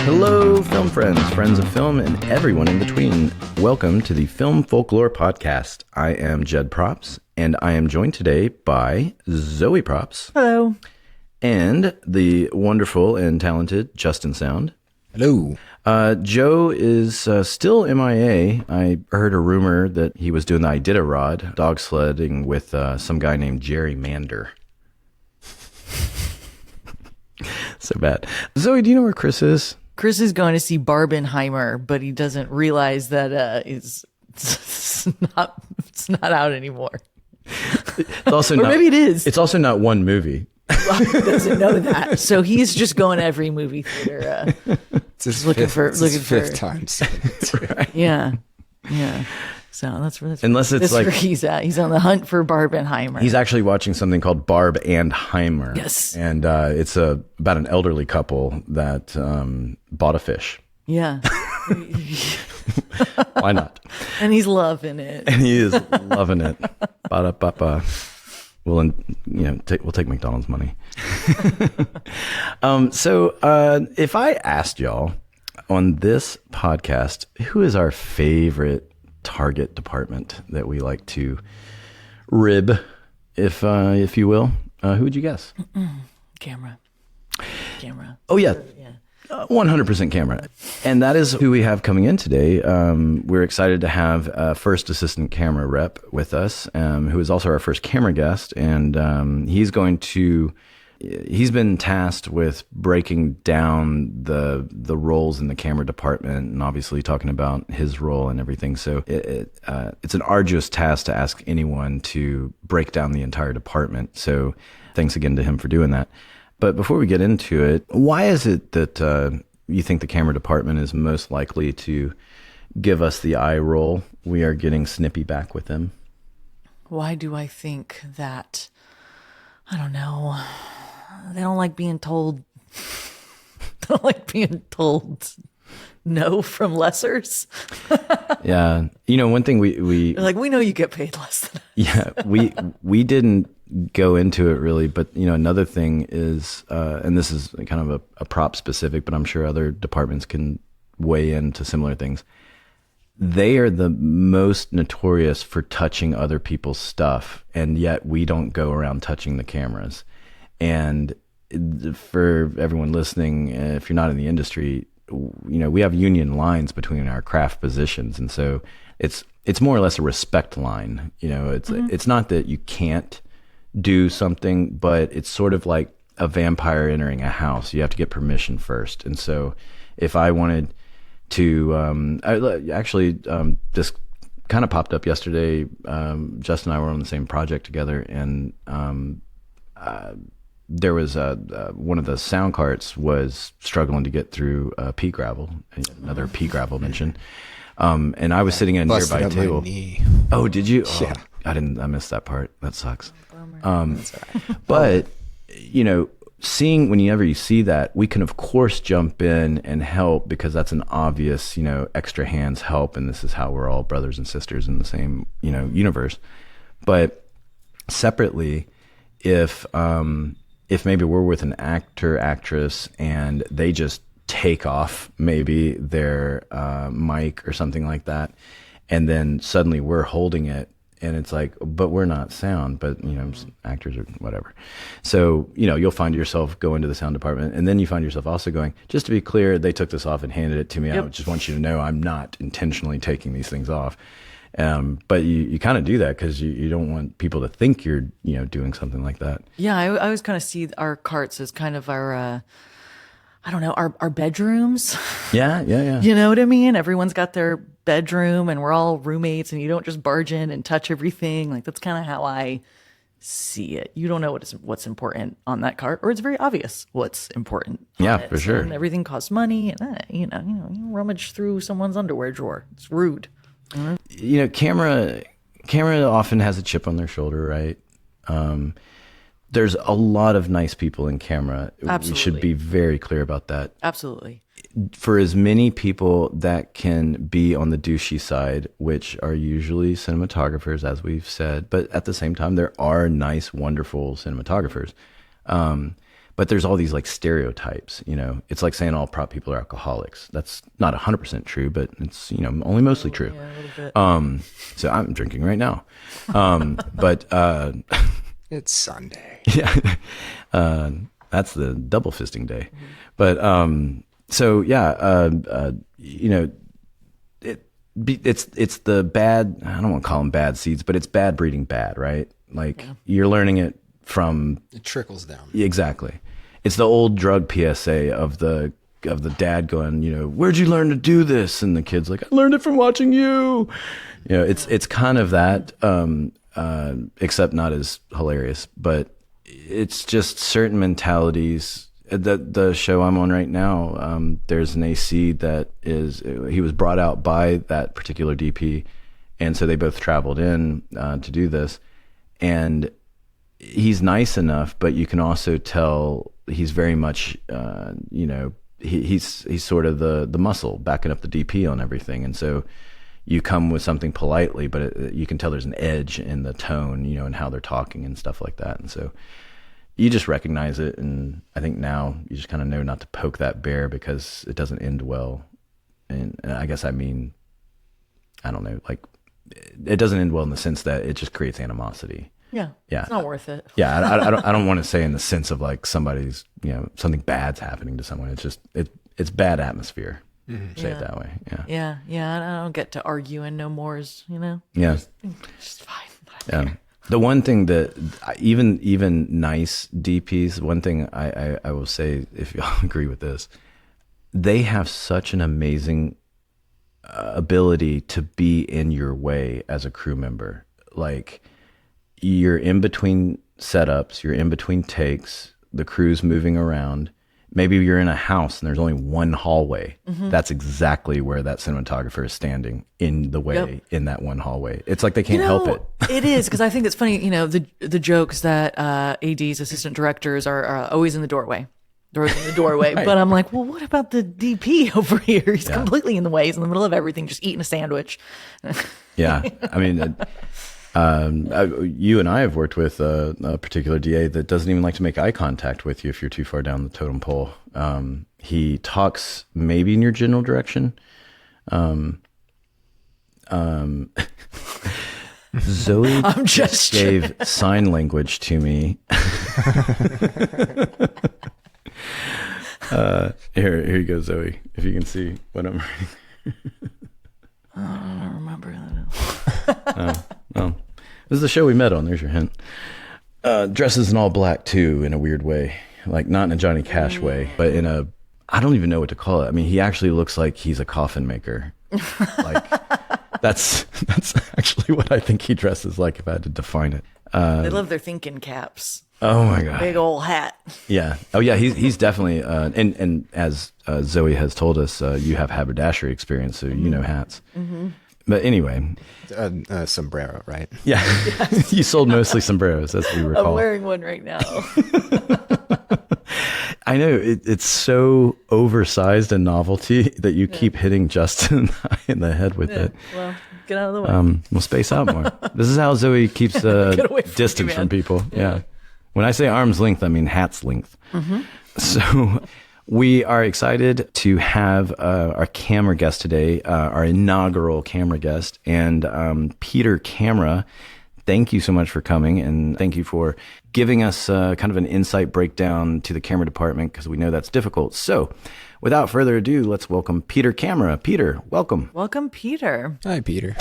Hello, film friends, friends of film, and everyone in between. Welcome to the Film Folklore Podcast. I am Jed Props, and I am joined today by Zoe Props. Hello. And the wonderful and talented Justin Sound. Hello. Joe is still MIA. I heard a rumor that he was doing the Iditarod, dog sledding with some guy named Jerry Mander. So bad. Zoe, do you know where Chris is? Chris is going to see Barbenheimer, but he doesn't realize that it's not out anymore. It's also or not, maybe it is. It's also not one movie. He doesn't know that, so he's just going to every movie theater. It's his looking fifth for time. Right. Yeah. So that's Unless it's like where he's at. He's on the hunt for Barbenheimer. He's actually watching something called Barb and Heimer. Yes. And it's about an elderly couple that bought a fish. Yeah. Why not? And he's loving it. And he is loving it. Ba-da-ba-ba. We'll take McDonald's money. So if I asked y'all on this podcast, who is our favorite target department that we like to rib, if you will, who would you guess? Camera. Oh yeah. 100% camera. And that is who we have coming in today. We're excited to have a first assistant camera rep with us, who is also our first camera guest. And he's been tasked with breaking down the roles in the camera department and obviously talking about his role and everything. So it's an arduous task to ask anyone to break down the entire department. So thanks again to him for doing that. But before we get into it, why is it that you think the camera department is most likely to give us the eye roll? We are getting snippy back with them. Why do I think that? I don't know. They don't like being told. They don't like being told no from lessers. Yeah, one thing we They're like, we know you get paid less than us. Yeah, we didn't go into it really, but another thing is, and this is kind of a prop specific, but I'm sure other departments can weigh into similar things. They are the most notorious for touching other people's stuff, and yet we don't go around touching the cameras. And for everyone listening, if you're not in the industry, we have union lines between our craft positions, and so it's more or less a respect line. It's not that you can't do something, but it's sort of like a vampire entering a house. You have to get permission first. And so if I wanted to, this kind of popped up yesterday. Justin and I were on the same project together, and there was one of the sound carts was struggling to get through pea gravel, another pea gravel mention. And I was sitting at a nearby table. My knee. Oh, did you? Yeah. I missed that part. That sucks. That's all right. But, seeing whenever you see that, we can of course jump in and help because that's an obvious, extra hands help. And this is how we're all brothers and sisters in the same, universe. But separately, if maybe we're with an actor, actress, and they just take off maybe their mic or something like that, and then suddenly we're holding it, and it's like, but we're not sound, but actors or whatever. So you'll find yourself go into the sound department, and then you find yourself also going, just to be clear, they took this off and handed it to me. Yep. I just want you to know I'm not intentionally taking these things off. But you kind of do that because you don't want people to think you're doing something like that. Yeah, I always kind of see our carts as kind of our our bedrooms. Yeah. You know what I mean? Everyone's got their bedroom and we're all roommates, and you don't just barge in and touch everything. Like, that's kind of how I see it. You don't know what's important on that cart, or it's very obvious what's important. Yeah, for sure. And everything costs money, and you rummage through someone's underwear drawer. It's rude. Camera often has a chip on their shoulder, right? There's a lot of nice people in camera. Absolutely. We should be very clear about that. Absolutely. For as many people that can be on the douchey side, which are usually cinematographers, as we've said, but at the same time, there are nice, wonderful cinematographers. But there's all these like stereotypes, you know. It's like saying all prop people are alcoholics. That's not 100% true, but it's, you know, only mostly true. Yeah, a little bit. So I'm drinking right now. But It's Sunday. yeah, that's the double fisting day. But so yeah, you know, it's the bad. I don't want to call them bad seeds, but it's bad breeding bad, right? Like you're learning it from It trickles down. exactly. It's the old drug PSA of the dad going, you know, where'd you learn to do this? And the kid's like, I learned it from watching you. You know, it's kind of that, except not as hilarious. But it's just certain mentalities. The show I'm on right now, there's an AC that he was brought out by that particular DP, and so they both traveled in to do this, and he's nice enough, but you can also tell he's very much, you know, he's sort of the muscle backing up the DP on everything, and so you come with something politely, but you can tell there's an edge in the tone, you know, and how they're talking and stuff like that, and so you just recognize it. And I think now you just kind of know not to poke that bear because it doesn't end well. And I guess I mean, I don't know, like it doesn't end well in the sense that it just creates animosity. Yeah. Yeah. It's not worth it. Yeah, I don't want to say in the sense of like somebody's, you know, something bad's happening to someone. It's just it's bad atmosphere. Say it that way. Yeah. Yeah. I don't get to arguing no mores, you know? Yeah. Just fine. Yeah. The one thing that even nice DPs, one thing I will say, if y'all agree with this, they have such an amazing ability to be in your way as a crew member. Like you're in between setups, you're in between takes, the crew's moving around. Maybe you're in a house and there's only one hallway. That's exactly where that cinematographer is standing in the way in that one hallway. It's like they can't help it. It is, because I think it's funny, you know, the jokes that ADs, assistant directors, are always in the doorway. They're always in the doorway. Right. But I'm like, well, what about the DP over here? He's completely in the way. He's in the middle of everything, just eating a sandwich. Yeah. I mean, you and I have worked with a particular DA that doesn't even like to make eye contact with you if you're too far down the totem pole. He talks maybe in your general direction. Zoe I'm just gave sign language to me. Here you go, Zoe. If you can see what I'm writing. I don't remember that. Well, this is the show we met on. There's your hint. Dresses in all black too, in a weird way, like not in a Johnny Cash way, but in a, I don't even know what to call it. I mean, he actually looks like he's a coffin maker. Like that's actually what I think he dresses like if I had to define it. They love their thinking caps. Oh my god, Big old hat. yeah. Oh yeah, he's definitely and as Zoe has told us, you have haberdashery experience, so you know hats. But anyway, Sombrero, right? yeah, you sold mostly sombreros, as we recall. I'm wearing one right now. I know it's so oversized and novelty that you keep hitting Justin in the head with it. Well, get out of the way. We'll space out more. This is how Zoe keeps Get away from distance me, from man. people. Yeah. When I say arm's length, I mean hat's length. So we are excited to have our camera guest today, our inaugural camera guest, and Peter Camera. Thank you so much for coming, and thank you for giving us kind of an insight breakdown to the camera department, because we know that's difficult. So without further ado, let's welcome Peter Camera. Peter, welcome. Welcome, Peter. Hi, Peter.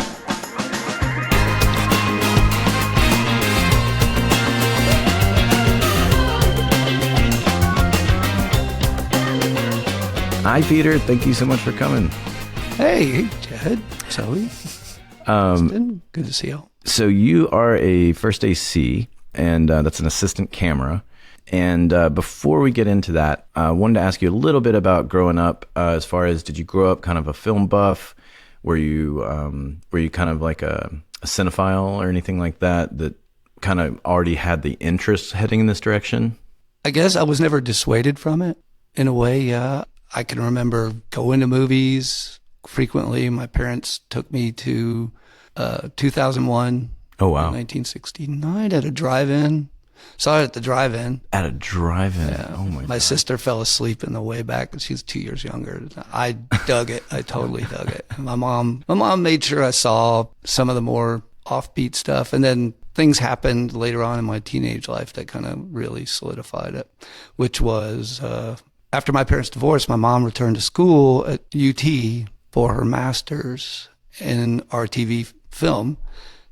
Hi, Peter. Thank you so much for coming. Hey, Jed, Zoe, Justin, good to see y'all. So you are a first AC, and that's an assistant camera. And before we get into that, I wanted to ask you a little bit about growing up. As far as, did you grow up kind of a film buff? Were you kind of like a cinephile or anything like that kind of already had the interest heading in this direction? I guess I was never dissuaded from it in a way. Yeah, I can remember going to movies frequently. My parents took me to 2001. Oh, wow. 1969 at a drive-in. Saw it at the drive-in. At a drive-in. Oh my My God. sister fell asleep in the way back. She's 2 years younger. I dug it. I totally dug it. My mom made sure I saw some of the more offbeat stuff. And then things happened later on in my teenage life that kind of really solidified it, which was, after my parents divorced, my mom returned to school at UT for her master's in RTV film.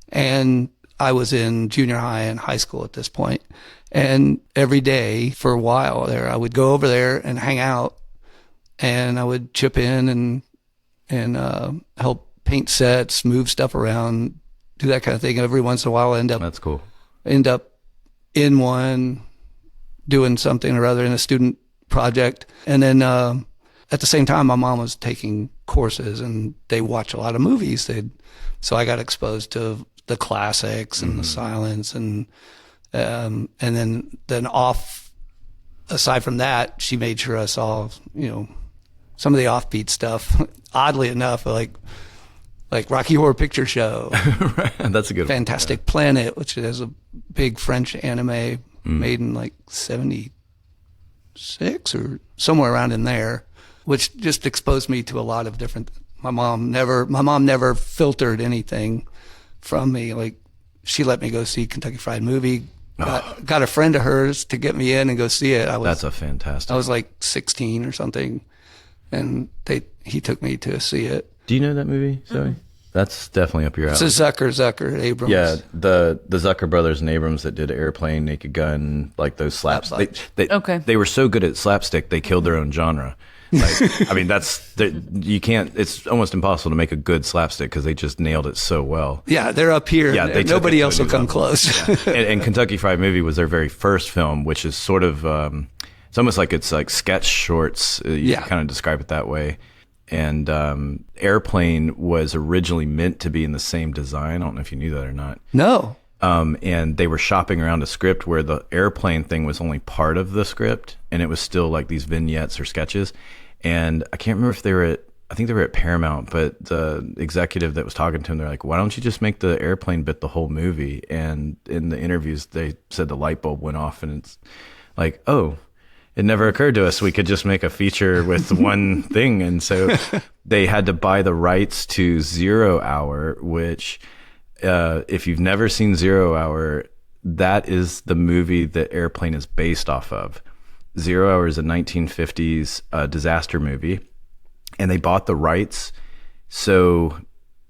And I was in junior high and high school at this point. And every day for a while there, I would go over there and hang out, and I would chip in and help paint sets, move stuff around, do that kind of thing. Every once in a while, I That's cool. end up in one, doing something or other in a student project. And then at the same time, my mom was taking courses, and they watch a lot of movies. So I got exposed to the classics and the silence, and then off. Aside from that, she made sure I saw, some of the offbeat stuff. Oddly enough, like Rocky Horror Picture Show, That's a good one. Fantastic Planet, which is a big French anime made in like 76 or somewhere around in there, which just exposed me to a lot of different. My mom never filtered anything from me. Like, she let me go see Kentucky Fried Movie. Got a friend of hers to get me in and go see it. That's a fantastic. I was like 16 or something, and he took me to see it. Do you know that movie, Zoe? That's definitely up your alley. It's a Zucker Abrams. Yeah, the Zucker brothers and Abrams that did Airplane, Naked Gun, like those slaps. Okay. They were so good at slapstick, they killed their own genre. Like, I mean, you can't. It's almost impossible to make a good slapstick because they just nailed it so well. Yeah, they're up here. Yeah, Yeah, they took it nobody to a else will new come level. close. And Kentucky Fried Movie was their very first film, which is sort of it's almost like it's like sketch shorts. You Yeah. kind of describe it that way. And Airplane was originally meant to be in the same design. I don't know if you knew that or not. No. And they were shopping around a script where the airplane thing was only part of the script, and it was still like these vignettes or sketches. And I can't remember if I think they were at Paramount, but the executive that was talking to him, they're like, why don't you just make the airplane bit the whole movie? And in the interviews, they said the light bulb went off, and it's like, oh, it never occurred to us we could just make a feature with one thing. And so they had to buy the rights to 0 Hour, which if you've never seen 0 Hour, that is the movie that Airplane is based off of. 0 Hour is a 1950s disaster movie, and they bought the rights. So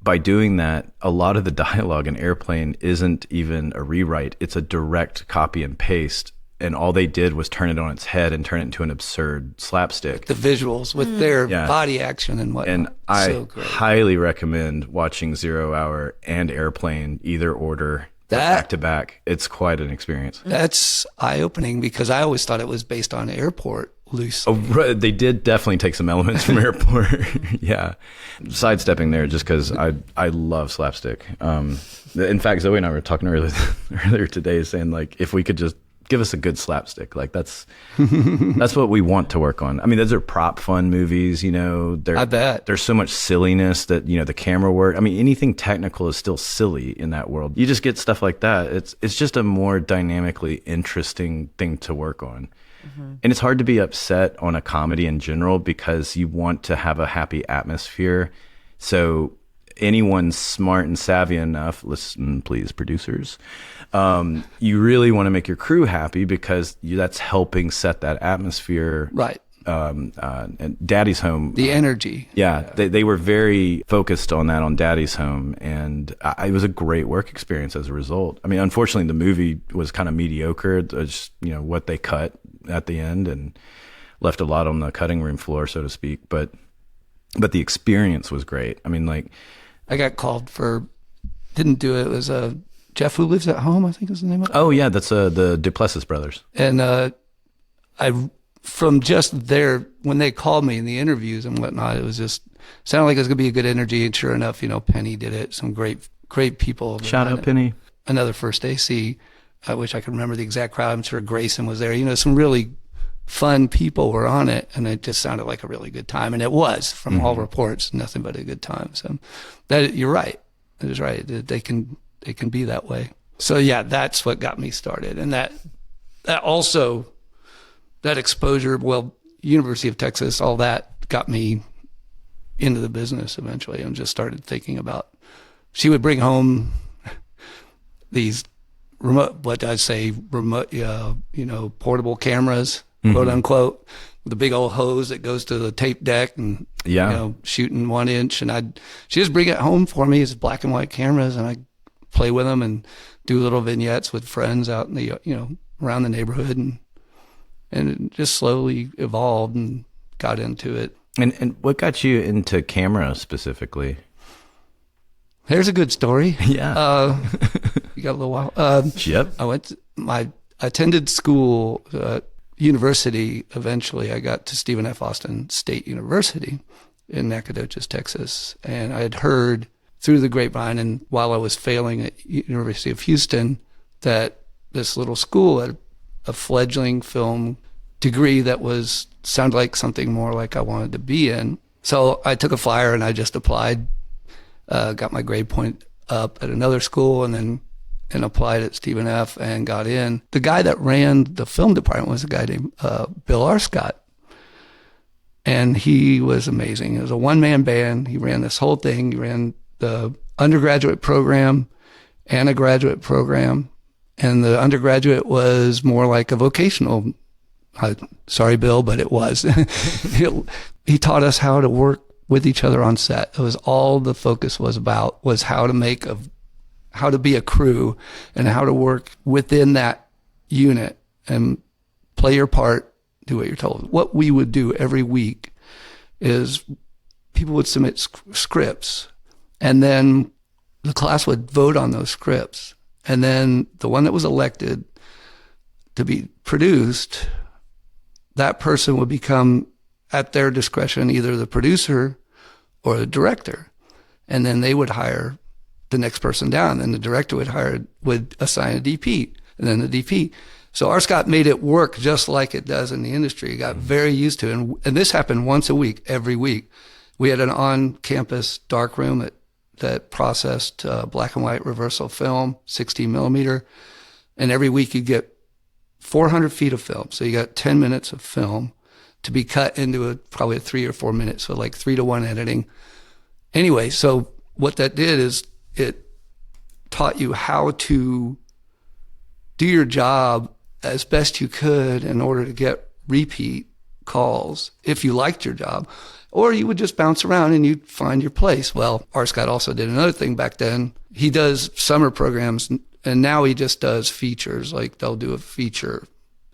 by doing that, a lot of the dialogue in Airplane isn't even a rewrite. It's a direct copy and paste. And all they did was turn it on its head and turn it into an absurd slapstick. The visuals with their Yeah. body action and whatnot. And I So great. highly recommend watching 0 Hour and Airplane, either order, That- back to back. It's quite an experience. That's eye-opening because I always thought it was based on Airport loosely. Oh, right, they did definitely take some elements from Airport. Yeah. Sidestepping there just because I love slapstick. In fact, Zoe and I were talking earlier today saying, like, if we could just give us a good slapstick, like that's what we want to work on. I mean, those are prop fun movies, I bet. There's so much silliness that, the camera work. I mean, anything technical is still silly in that world. You just get stuff like that. It's just a more dynamically interesting thing to work on. And it's hard to be upset on a comedy in general because you want to have a happy atmosphere. So anyone smart and savvy enough, listen, please, producers, you really want to make your crew happy because that's helping set that atmosphere. Right. And Daddy's Home. The energy. Yeah, they were very focused on that on Daddy's Home, and it was a great work experience as a result. I mean, unfortunately, the movie was kind of mediocre, just what they cut at the end, and left a lot on the cutting room floor, so to speak. But the experience was great. I mean, like, I got called for, didn't do it. It was Jeff Who Lives at Home, I think is the name of it. oh yeah, that's the Duplessis brothers. And from just there, when they called me in the interviews and whatnot, it was just, sounded like it was going to be a good energy. And sure enough, Penny did it. Some great people. Shout out Penny. Another First AC. I wish I could remember the exact crowd. I'm sure Grayson was there. Some really fun people were on it, and it just sounded like a really good time. And it was, from all reports, nothing but a good time. So that you're right. It is right. They can be that way. So yeah, that's what got me started. And that also, that exposure, well, University of Texas, all that got me into the business eventually, and just started thinking about, she would bring home these remote, portable cameras, quote unquote, with a big old hose that goes to the tape deck and, shooting 1 inch. And she just bring it home for me as black and white cameras, and I play with them and do little vignettes with friends out in the, around the neighborhood. And it just slowly evolved and got into it. And what got you into camera specifically? There's a good story. Yeah. You got a little while. Yep. I attended school, university. Eventually, I got to Stephen F. Austin State University in Nacogdoches, Texas. And I had heard through the grapevine, and while I was failing at University of Houston, that this little school had a fledgling film degree that sounded like something more like I wanted to be in. So I took a flyer and I just applied, got my grade point up at another school, and applied at Stephen F. and got in. The guy that ran the film department was a guy named Bill Arscott. And he was amazing. It was a one-man band. He ran this whole thing. He ran the undergraduate program and a graduate program. And the undergraduate was more like a vocational. Sorry, Bill, but it was. He taught us how to work with each other on set. It was all the focus was about, was how to be a crew and how to work within that unit and play your part, do what you're told. What we would do every week is people would submit scripts, and then the class would vote on those scripts. And then the one that was elected to be produced, that person would become, at their discretion, either the producer or the director. And then they would hire the next person down. And the director would assign a DP, and then the DP. So Arscott made it work just like it does in the industry. He got very used to it. And this happened once a week, every week. We had an on-campus darkroom that processed black and white reversal film, 16 millimeter. And every week you get 400 feet of film. So you got 10 minutes of film to be cut into probably a 3 or 4 minutes. So like 3-to-1 editing. Anyway, so what that did is it taught you how to do your job as best you could in order to get repeat calls if you liked your job, or you would just bounce around and you'd find your place. Well, Arscott also did another thing back then. He does summer programs, and now he just does features. Like they'll do a feature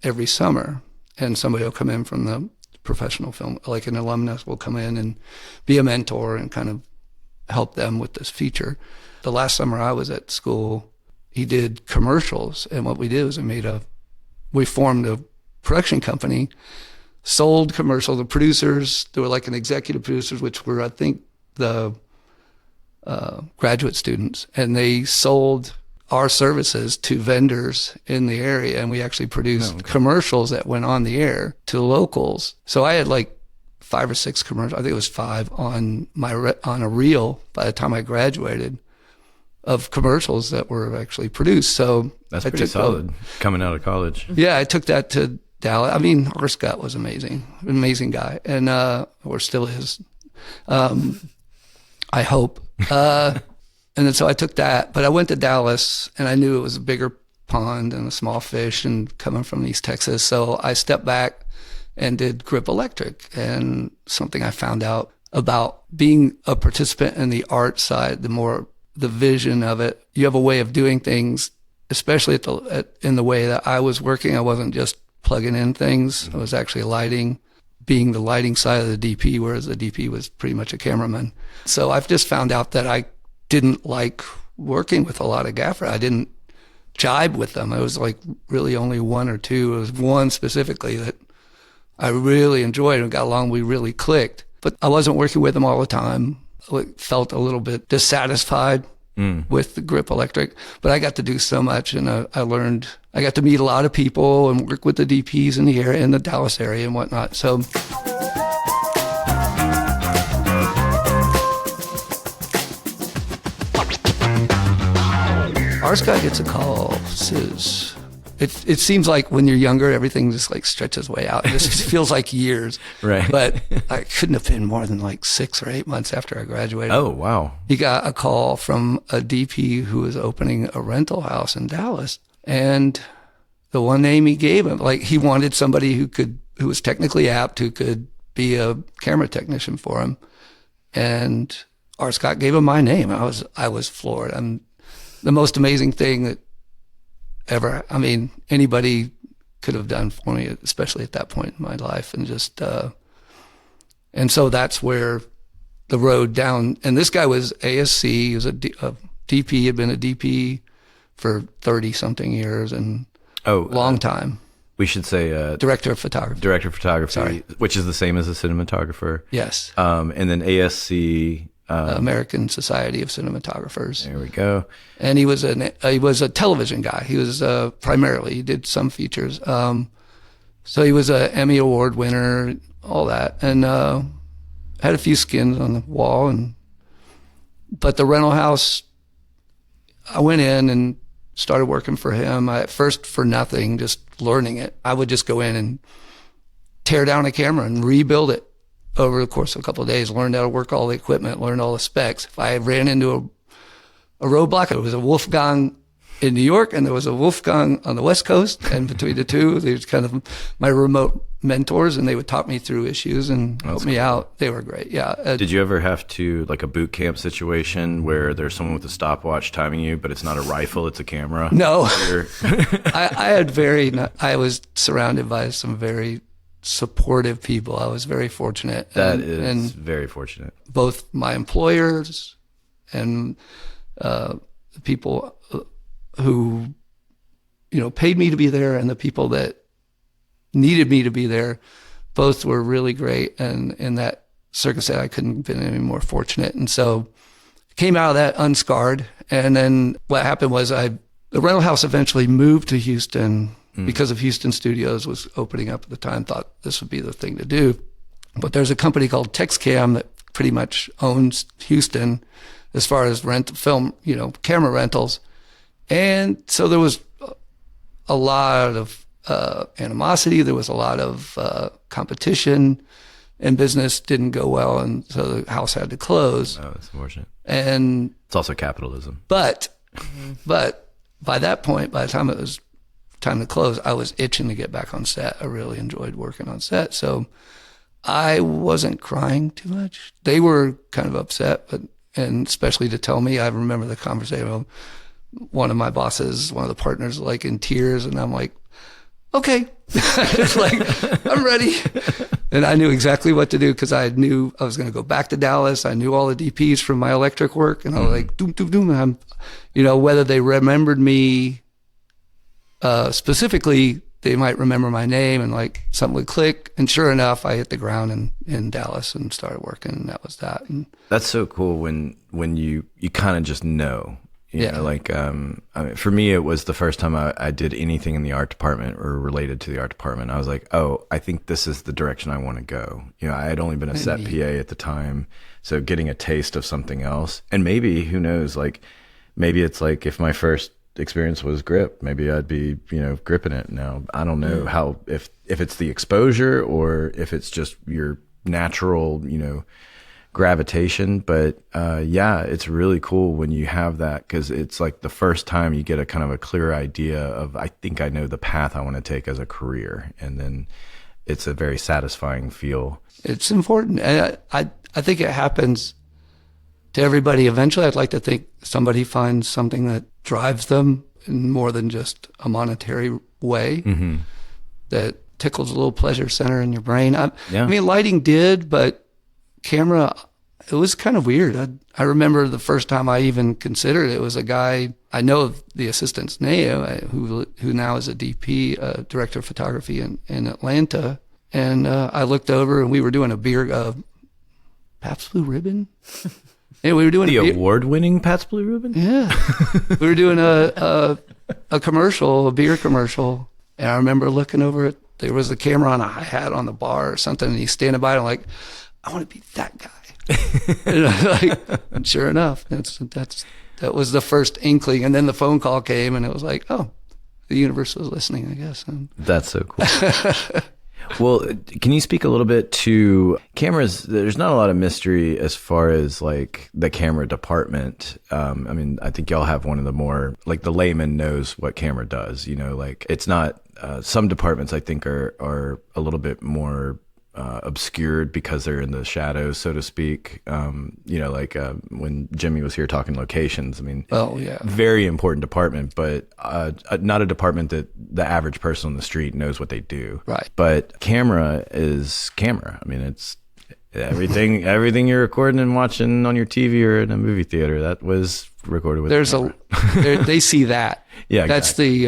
every summer, and somebody will come in from the professional film, like an alumnus will come in and be a mentor and kind of help them with this feature. The last summer I was at school, he did commercials, and what we did was we formed a production company, sold commercials. The producers, there were like an executive producers, which were, I think, the graduate students, and they sold our services to vendors in the area, and we actually produced commercials that went on the air to locals. So I had like 5 or 6 commercials, I think it was 5 on a reel by the time I graduated, of commercials that were actually produced. So that's pretty solid coming out of college. Yeah, I took that to Dallas. I mean, Arscott was amazing guy, and or still is. I hope. And then so I took that, but I went to Dallas, and I knew it was a bigger pond and a small fish, and coming from East Texas, so I stepped back and did Grip Electric. And something I found out about being a participant in the art side, the vision of it, you have a way of doing things, especially in the way that I was working. I wasn't just plugging in things. I was actually being the lighting side of the DP, whereas the DP was pretty much a cameraman. So I've just found out that I didn't like working with a lot of gaffers. I didn't jibe with them. It was like really only 1 or 2. It was one specifically that I really enjoyed and got along. We really clicked, but I wasn't working with them all the time. I felt a little bit dissatisfied with the Grip Electric, but I got to do so much, and I got to meet a lot of people and work with the DPs in the Dallas area and whatnot. So Our Scott gets a call, says, it seems like when you're younger, everything just like stretches way out. It just feels like years. Right. But I couldn't have been more than like 6 or 8 months after I graduated. Oh, wow. He got a call from a DP who was opening a rental house in Dallas. And the one name he gave him, like he wanted somebody who was technically apt, who could be a camera technician for him. And R. Scott gave him my name. I was floored. The most amazing thing that ever, I mean, anybody could have done for me, especially at that point in my life. And just, and so that's where the road down, and this guy was ASC, he was a DP, he had been a DP for 30 something years and long time. We should say Director of photography. Director of photography, Sorry. which is the same as a cinematographer. Yes. And then ASC. American Society of Cinematographers. There we go. And he was a television guy. He was primarily, he did some features. So he was a Emmy Award winner, all that, and had a few skins on the wall. But the rental house, I went in and started working for him. At first for nothing, just learning it. I would just go in and tear down a camera and rebuild it over the course of a couple of days, learned how to work all the equipment, learned all the specs. If I ran into a roadblock, it was a Wolfgang in New York and there was a Wolfgang on the West Coast. And between the two, they was kind of my remote mentors, and they would talk me through issues and help me out. They were great. Yeah. Did you ever have to, like a boot camp situation where there's someone with a stopwatch timing you, but it's not a rifle, it's a camera? No. I was surrounded by some very supportive people. I was very fortunate. That is very fortunate. Both my employers and the people who, paid me to be there, and the people that needed me to be there, both were really great. And in that circumstance, I couldn't have been any more fortunate. And so came out of that unscarred. And then what happened was the rental house eventually moved to Houston because of Houston Studios was opening up at the time. Thought this would be the thing to do. But there's a company called TexCam that pretty much owns Houston as far as film, camera rentals. And so there was a lot of animosity. There was a lot of competition, and business didn't go well. And so the house had to close. Oh, that's unfortunate. And it's also capitalism. But by that point, by the time it was time to close, I was itching to get back on set. I really enjoyed working on set. So I wasn't crying too much. They were kind of upset, and especially to tell me. I remember the conversation. One of my bosses, one of the partners, like in tears, and I'm like, okay, it's like, I'm ready. And I knew exactly what to do because I knew I was going to go back to Dallas. I knew all the DPs from my electric work, and I was like, doom, doom, doom. And I'm, whether they remembered me specifically, they might remember my name, and like something would click. And sure enough, I hit the ground in Dallas and started working, and that was that. And that's so cool when you kind of just know. You know, like, for me, it was the first time I did anything in the art department or related to the art department. I was like, oh, I think this is the direction I want to go. I had only been a set PA at the time. So getting a taste of something else, and maybe, who knows, like, maybe it's like if my first experience was grip, maybe I'd be, gripping it now. I don't know how, if it's the exposure or if it's just your natural, gravitation, but it's really cool when you have that, because it's like the first time you get a kind of a clear idea of, I think I know the path I want to take as a career, and then it's a very satisfying feel. It's important. I think it happens to everybody eventually. I'd like to think somebody finds something that drives them in more than just a monetary way, that tickles a little pleasure center in your brain. I mean, lighting did, but camera, it was kind of weird. I remember the first time I even considered it was a guy, I know the assistant's name, who now is a DP, director of photography in Atlanta. And I looked over, and we were doing a beer, Pabst Blue Ribbon. Yeah, we were doing the award-winning Pabst Blue Ribbon. Yeah, we were doing a commercial, a beer commercial, and I remember looking over it. There was a camera on a hi-hat on the bar or something, and he's standing by, and I'm like, I want to be that guy. And sure enough, that's That was the first inkling. And then the phone call came and it was like, oh, the universe was listening, I guess. And That's so cool. Well, can you speak a little bit to cameras? There's not a lot of mystery as far as like the camera department. I mean, I think y'all have one of the more, like, the layman knows what camera does, you know, like it's not, some departments I think are a little bit more obscured because they're in the shadows, so to speak. You know, like when Jimmy was here talking locations, I mean, oh, yeah. very important department, but not a department that the average person on the street knows what they do. Right. But camera is camera. I mean, it's everything you're recording and watching on your TV or in a movie theater, that was recorded with There's camera. they see that. Yeah, That's exactly.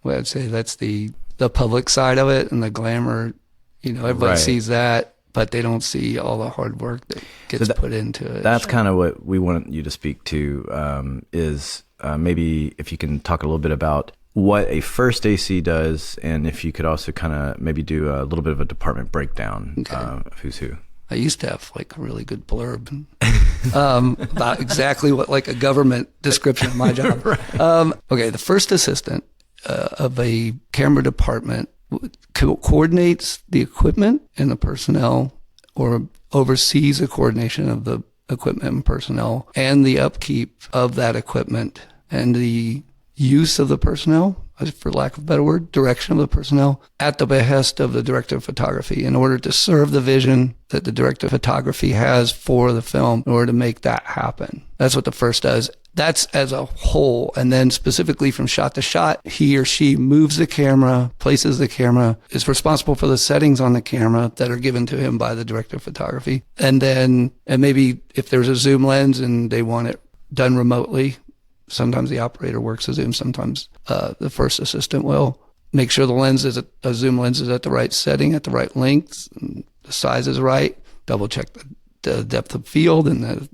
what I'd say, that's the public side of it and the glamour. You know, everybody Right. sees that, but they don't see all the hard work that gets put into it. That's kind of what we want you to speak to, is maybe if you can talk a little bit about what a first AC does, and if you could also kind of maybe do a little bit of a department breakdown of who's who. I used to have like a really good blurb about exactly what like a government description of my job. Okay, the first assistant of a camera department coordinates the equipment and the personnel, or oversees the coordination of the equipment and personnel and the upkeep of that equipment and the use of the personnel, for lack of a better word, direction of the personnel at the behest of the director of photography in order to serve the vision that the director of photography has for the film in order to make that happen. That's what the first does. That's as a whole. And then specifically from shot to shot, he or she moves the camera, places the camera, is responsible for the settings on the camera that are given to him by the director of photography. And maybe if there's a zoom lens and they want it done remotely, sometimes the operator works a zoom, sometimes the first assistant will make sure a zoom lens is at the right setting, at the right length, and the size is right, double check the depth of field and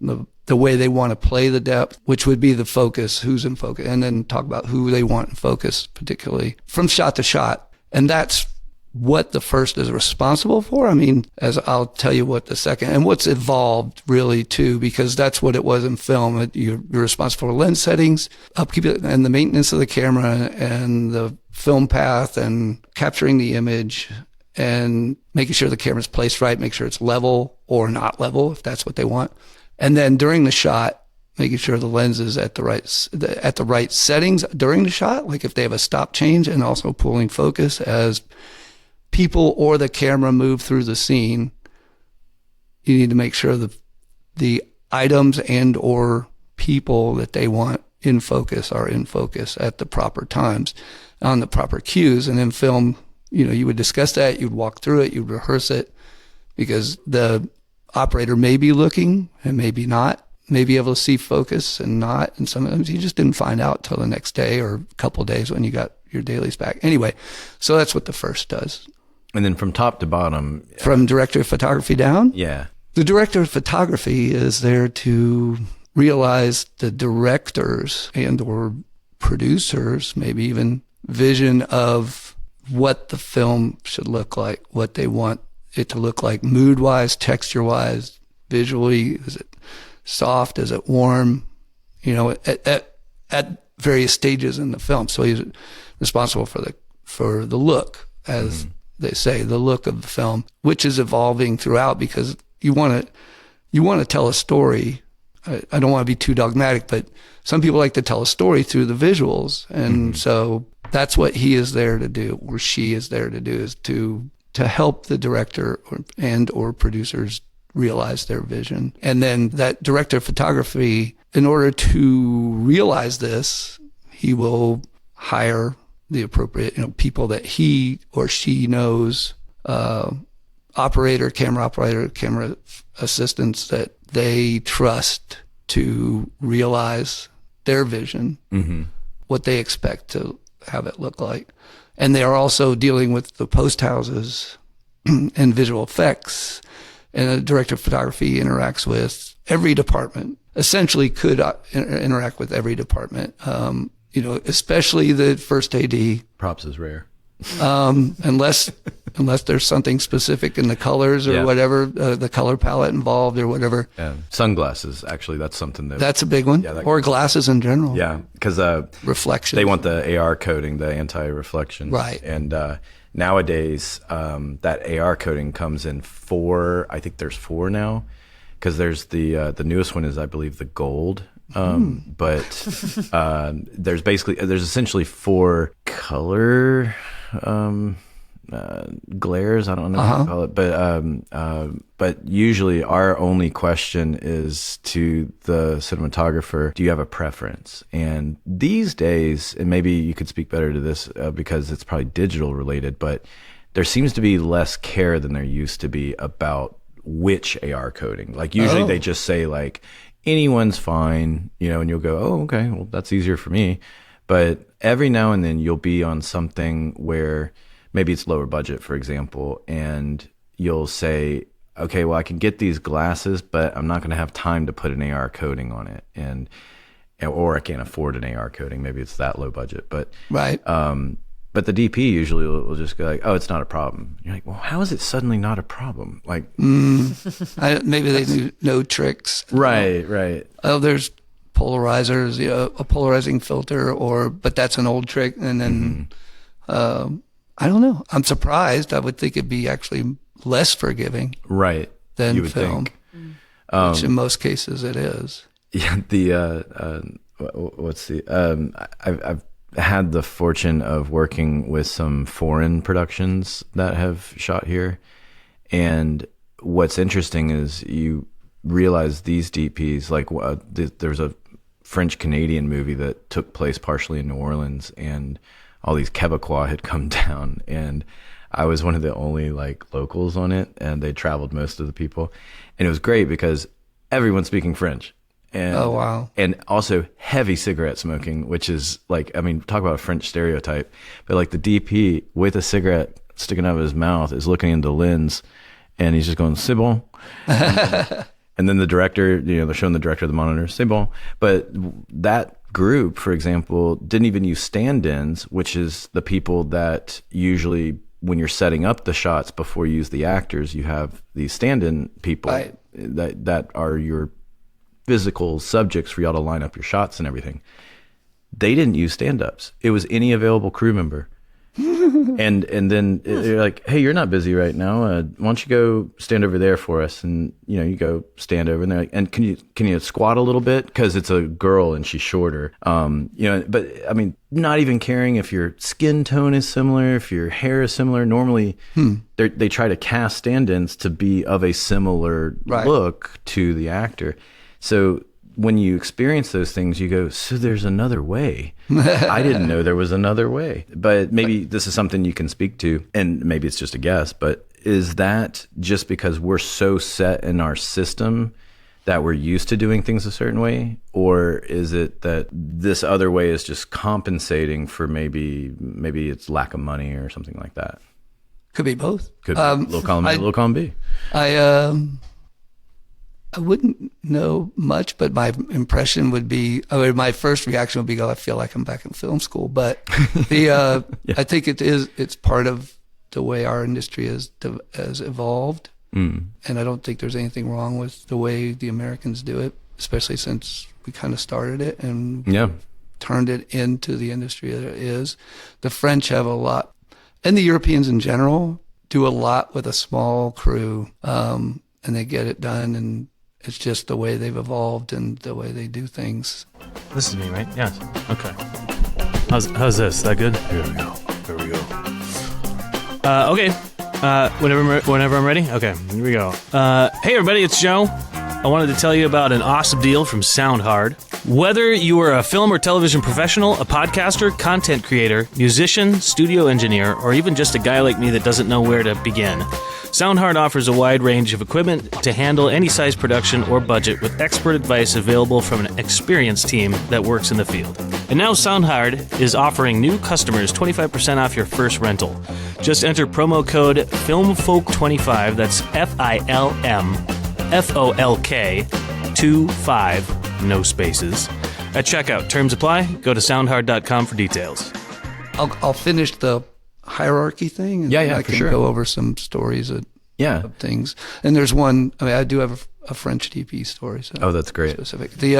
the way they want to play the depth, which would be the focus, who's in focus, and then talk about who they want in focus, particularly from shot to shot. And that's what the first is responsible for. I mean, as I'll tell you what the second, and what's evolved really too, because that's what it was in film. You're responsible for lens settings, upkeep, and the maintenance of the camera and the film path and capturing the image and making sure the camera's placed right, make sure it's level or not level if that's what they want. And then during the shot, making sure the lens is at the right settings during the shot, like if they have a stop change, and also pulling focus as people or the camera move through the scene. You need to make sure the items and or people that they want in focus are in focus at the proper times on the proper cues. And in film, you know, you would discuss that, you'd walk through it, you'd rehearse it, because the operator may be looking and maybe not, may be able to see focus and not. And sometimes you just didn't find out till the next day or a couple of days when you got your dailies back. Anyway, so that's what the first does. And then from top to bottom, From director of photography down? yeah. The director of photography is there to realize the directors and or producers, maybe even vision of what the film should look like, what they want it to look like, mood-wise, texture-wise, visually. Is it soft? Is it warm? You know, at various stages in the film. So he's responsible for the look, as they say, the look of the film, which is evolving throughout, because you want to tell a story. I don't want to be too dogmatic, but some people like to tell a story through the visuals, and so that's what he is there to do, or she is there to do, is to help the director or producers realize their vision. And then that director of photography, in order to realize this, he will hire the appropriate, people that he or she knows, camera assistants that they trust to realize their vision, what they expect to have it look like. And they are also dealing with the post houses and visual effects. And the director of photography interacts with every department, essentially could interact with every department, especially the first AD. Props is rare. Unless unless there's something specific in the colors or Yeah. whatever, the color palette involved or whatever. Yeah. Sunglasses, actually, that's something that. That's a big one. Yeah, Or glasses in general. Yeah, because Reflection. they want the AR coating, the anti-reflection. Right. And nowadays, that AR coating comes in 4. I think there's 4 now, because there's the newest one is, I believe, the gold. But there's essentially 4 color glares. I don't know what to call it, but usually our only question is to the cinematographer: do you have a preference? And these days, and maybe you could speak better to this because it's probably digital related, but there seems to be less care than there used to be about which AR coating. Like usually they just say like anyone's fine, and you'll go, oh, okay, well that's easier for me. But every now and then you'll be on something where maybe it's lower budget, for example, and you'll say, okay, well I can get these glasses, but I'm not going to have time to put an AR coating on it, or I can't afford an AR coating. Maybe it's that low budget, but Right. But the DP usually will just go like, oh, it's not a problem. You're like, well, how is it suddenly not a problem? Like, Maybe they know tricks. right. Oh, there's polarizers, a polarizing filter, but that's an old trick. And then, I don't know. I'm surprised. I would think it'd be actually less forgiving Right. than You would film, think. which in most cases it is. Yeah, I've had the fortune of working with some foreign productions that have shot here, and what's interesting is you realize these DPs, like there's a French Canadian movie that took place partially in New Orleans, and all these Quebecois had come down, and I was one of the only like locals on it, and they traveled most of the people, and it was great because everyone's speaking French. And, Oh, wow. And also heavy cigarette smoking, which is like, I mean, talk about a French stereotype, but like the DP with a cigarette sticking out of his mouth is looking into the lens and he's just going, c'est bon. And then the director, they're showing the director of the monitor, c'est bon. But that group, for example, didn't even use stand-ins, which is the people that usually when you're setting up the shots before you use the actors, you have these stand-in people Right. that are your physical subjects for y'all to line up your shots and everything. They didn't use stand-ups. It was any available crew member. and then they're like, hey, you're not busy right now. Why don't you go stand over there for us? And you go stand over, and they're like, and can you squat a little bit because it's a girl and she's shorter. But I mean, not even caring if your skin tone is similar, if your hair is similar. Normally, they try to cast stand-ins to be of a similar Right. look to the actor. So when you experience those things, you go, so there's another way. I didn't know there was another way. But maybe this is something you can speak to, and maybe it's just a guess, but is that just because we're so set in our system that we're used to doing things a certain way? Or is it that this other way is just compensating for maybe it's lack of money or something like that? Could be both. Could be little column A, little column B. I wouldn't know much, but my impression would be, my first reaction would be, I feel like I'm back in film school. But I think it's part of the way our industry has evolved. And I don't think there's anything wrong with the way the Americans do it, especially since we kind of started it and turned it into the industry that it is. The French have a lot, and the Europeans in general do a lot with a small crew, and they get it done, and it's just the way they've evolved and the way they do things. This is me, right? Yes. Okay. How's this? That good? Here we go. Okay. Whenever I'm ready. Okay. Here we go. Hey everybody, it's Joe. I wanted to tell you about an awesome deal from SoundHard. Whether you are a film or television professional, a podcaster, content creator, musician, studio engineer, or even just a guy like me that doesn't know where to begin, SoundHard offers a wide range of equipment to handle any size production or budget with expert advice available from an experienced team that works in the field. And now SoundHard is offering new customers 25% off your first rental. Just enter promo code FILMFOLK25, that's FILMFOLK25, no spaces, at checkout. Terms apply. Go to soundhard.com for details. I'll finish the hierarchy thing? And Yeah, I for can sure. go over some stories of Yeah. things. And there's one, I mean, I do have a French DP story. So Oh, that's great. specific. We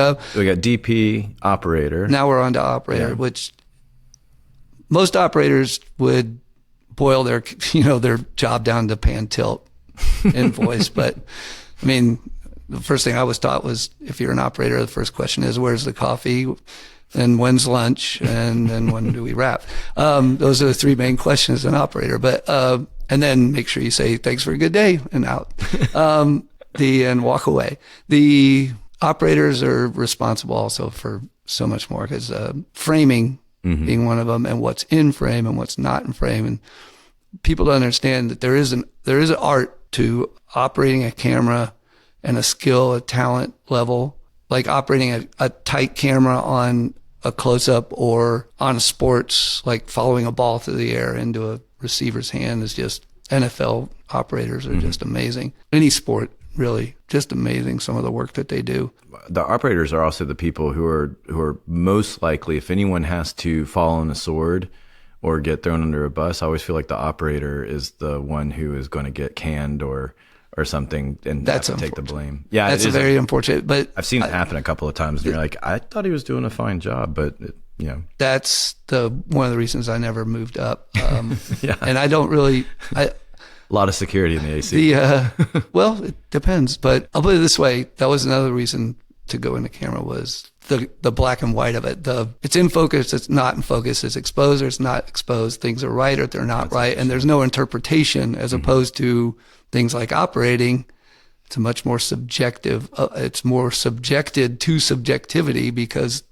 got DP, operator. Now we're on to operator, Yeah. which most operators would boil their, their job down to pan tilt invoice. But I mean, the first thing I was taught was if you're an operator, the first question is, where's the coffee? And when's lunch? And then when do we wrap? Those are the three main questions as an operator. But, and then make sure you say, thanks for a good day and out. And walk away. The operators are responsible also for so much more because, framing being one of them, and what's in frame and what's not in frame. And people don't understand that there is an art to operating a camera and a skill, a talent level, like operating a tight camera on a close-up or on a sports, like following a ball through the air into a receiver's hand is just, NFL operators are just amazing. Any sport, really, just amazing, some of the work that they do. The operators are also the people who are most likely, if anyone has to fall on a sword or get thrown under a bus, I always feel like the operator is the one who is going to get canned or something and That's have to take the blame. Yeah, That's it is. very unfortunate, but I've seen it happen a couple of times, and you're like, I thought he was doing a fine job, but that's one of the reasons I never moved up. Yeah. And I don't really, a lot of security in the AC. well, it depends, but I'll put it this way. That was another reason to go into camera was the black and white of it. It's in focus, it's not in focus, it's exposed or it's not exposed. Things are right or they're not right. And there's no interpretation as opposed to things like operating. It's a much more subjective, it's more subjected to subjectivity because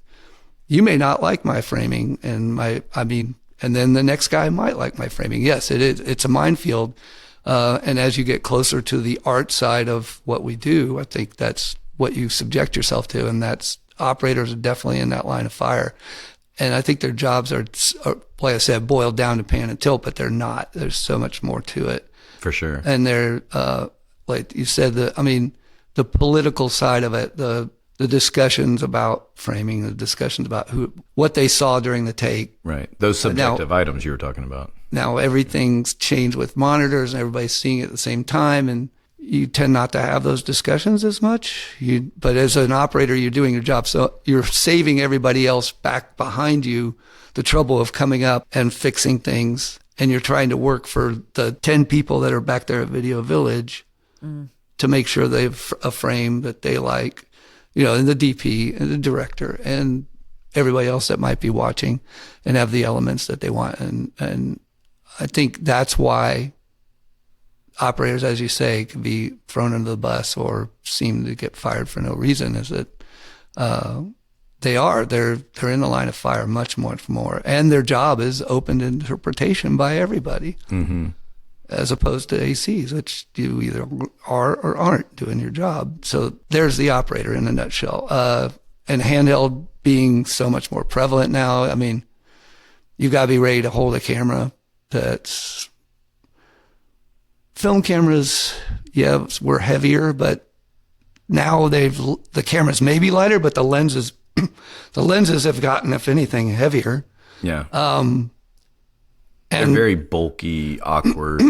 you may not like my framing and then the next guy might like my framing. Yes, it is. It's a minefield. And as you get closer to the art side of what we do, I think that's what you subject yourself to. And that's operators are definitely in that line of fire. And I think their jobs are, like I said, boiled down to pan and tilt, but they're not. There's so much more to it. For sure. And they're, like you said, the political side of it, the discussions about framing, the discussions about what they saw during the take. Right. Those subjective items you were talking about. Now everything's changed with monitors and everybody's seeing it at the same time, and you tend not to have those discussions as much. But as an operator, you're doing your job, so you're saving everybody else back behind you the trouble of coming up and fixing things, and you're trying to work for the 10 people that are back there at Video Village to make sure they have a frame that they like, and the DP and the director and everybody else that might be watching and have the elements that they want. And I think that's why operators, as you say, can be thrown under the bus or seem to get fired for no reason, is that they're in the line of fire much more. And their job is open to interpretation by everybody. Mm-hmm. As opposed to ACs, which you either are or aren't doing your job. So there's the operator in a nutshell. And handheld being so much more prevalent now. I mean, you got to be ready to hold a camera. That's film cameras. Yeah, were heavier, but now the cameras may be lighter, but the lenses have gotten, if anything, heavier. Yeah. And they're very bulky, awkward.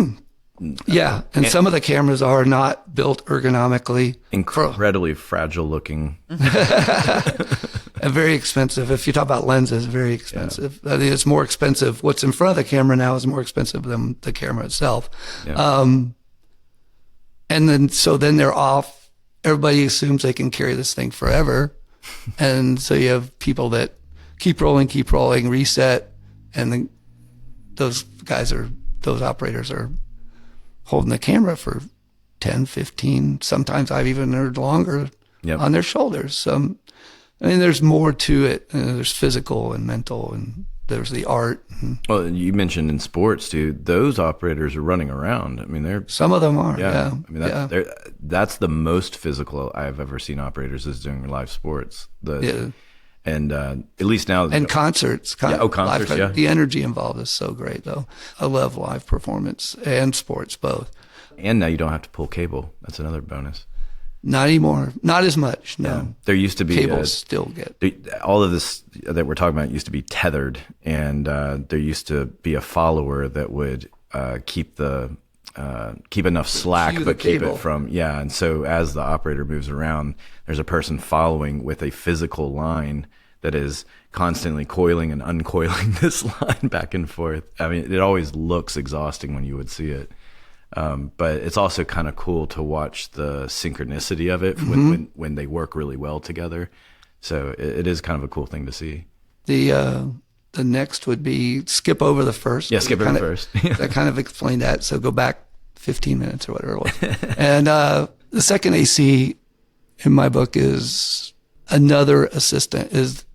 Yeah, and some of the cameras are not built ergonomically. Incredibly fragile looking. And very expensive. If you talk about lenses, very expensive. Yeah. I think it's more expensive. What's in front of the camera now is more expensive than the camera itself. Yeah. And then they're off. Everybody assumes they can carry this thing forever. And so you have people that keep rolling, reset, and then those operators are holding the camera for 10, 15, sometimes I've even heard longer on their shoulders. There's more to it. There's physical and mental, and there's the art. Well, you mentioned in sports, too, those operators are running around. I mean, some of them are, yeah. I mean, that's the most physical I've ever seen operators is doing live sports. And at least now. And concerts. Concerts, yeah. The energy involved is so great, though. I love live performance and sports, both. And now you don't have to pull cable. That's another bonus. Not anymore. Not as much. No. There used to be Cables still get. all of this that we're talking about used to be tethered, and there used to be a follower that would keep enough slack, Cue the but keep cable. it from And so as the operator moves around, there's a person following with a physical line that is constantly coiling and uncoiling this line back and forth. I mean, it always looks exhausting when you would see it. But it's also kind of cool to watch the synchronicity of it when they work really well together. So it is kind of a cool thing to see. The next would be skip over the first. Yeah, skip over Kind the of- first. I kind of explained that. So go back 15 minutes or whatever it was. And the second AC in my book is another assistant, is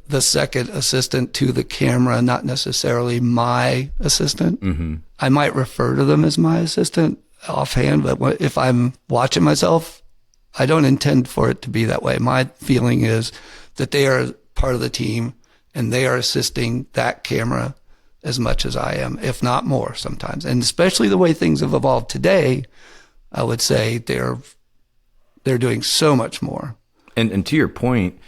the second assistant to the camera, not necessarily my assistant. Mm-hmm. I might refer to them as my assistant offhand, but if I'm watching myself, I don't intend for it to be that way. My feeling is that they are part of the team and they are assisting that camera as much as I am, if not more sometimes. And especially the way things have evolved today, I would say they're doing so much more. And to your point,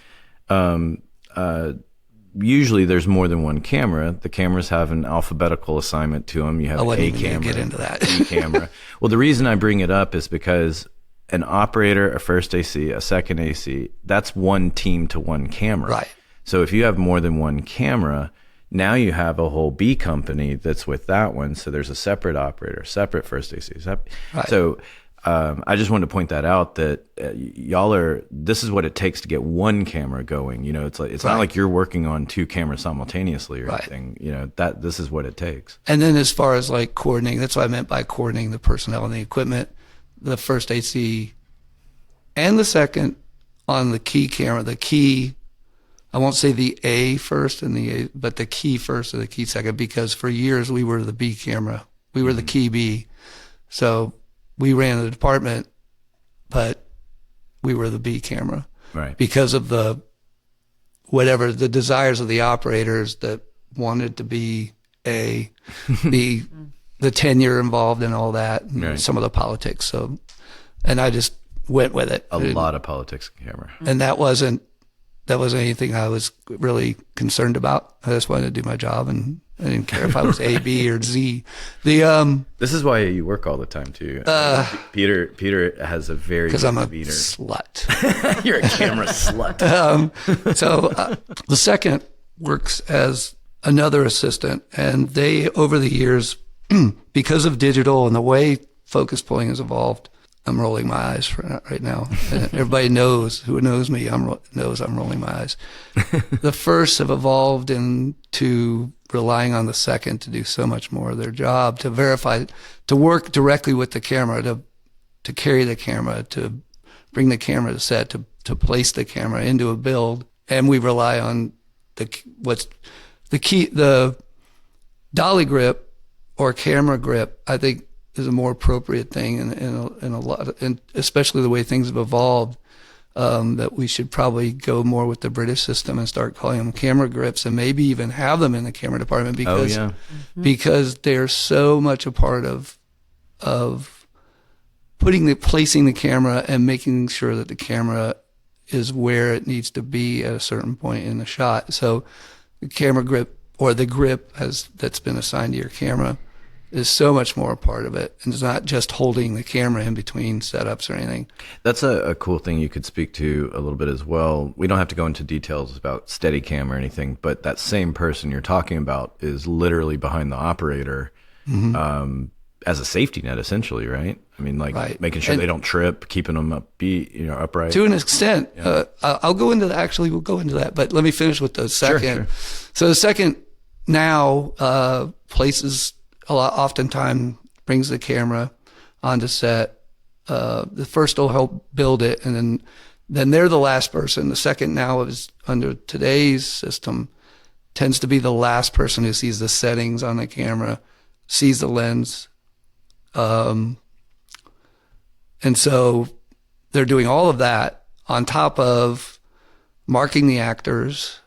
usually there's more than one camera. The cameras have an alphabetical assignment to them. You have I wouldn't a even camera, get into that. B camera. Well, the reason I bring it up is because an operator, a first AC, a second AC, that's one team to one camera. Right. So if you have more than one camera, now you have a whole B company that's with that one. So there's a separate operator, separate first AC. Right. So I just wanted to point that out, that this is what it takes to get one camera going. You know, it's Right. not like you're working on two cameras simultaneously or Right. anything. You know, this is what it takes. And then as far as like coordinating, that's what I meant by coordinating the personnel and the equipment, the first AC and the second on the key camera, I won't say the A first but the key first and the key second, because for years we were the B camera. We were the key B. So we ran the department, but we were the B camera. Right. Because of the desires of the operators that wanted to be A, the tenure involved in all that, and Right. some of the politics. So, and I just went with it. A lot of politics in camera. And that wasn't anything I was really concerned about. I just wanted to do my job, and I didn't care if I was A, B, or Z. This is why you work all the time too. Peter has a very Because good I'm a demeanor. slut. You're a camera slut. So the second works as another assistant, and they, over the years, because of digital and the way focus pulling has evolved, I'm rolling my eyes right now. And everybody who knows me knows I'm rolling my eyes. The first have evolved into relying on the second to do so much more of their job, to verify, to work directly with the camera, to carry the camera, to bring the camera to set, to place the camera into a build. And we rely on the dolly grip or camera grip, I think, is a more appropriate thing in a lot, and especially the way things have evolved, that we should probably go more with the British system and start calling them camera grips, and maybe even have them in the camera department, because they're so much a part of placing the camera and making sure that the camera is where it needs to be at a certain point in the shot. So the camera grip, or the grip that's been assigned to your camera, is so much more a part of it, and it's not just holding the camera in between setups or anything. That's a cool thing you could speak to a little bit as well. We don't have to go into details about Steadicam or anything, but that same person you're talking about is literally behind the operator, as a safety net, essentially, right? I mean, like Right. making sure they don't trip, keeping them upright. To an extent, I'll go into that. Actually, we'll go into that, but let me finish with the second. Sure. So the second now places oftentimes brings the camera onto set. The first will help build it, and then they're the last person. The second now is, under today's system, tends to be the last person who sees the settings on the camera, sees the lens. And so they're doing all of that on top of marking the actors,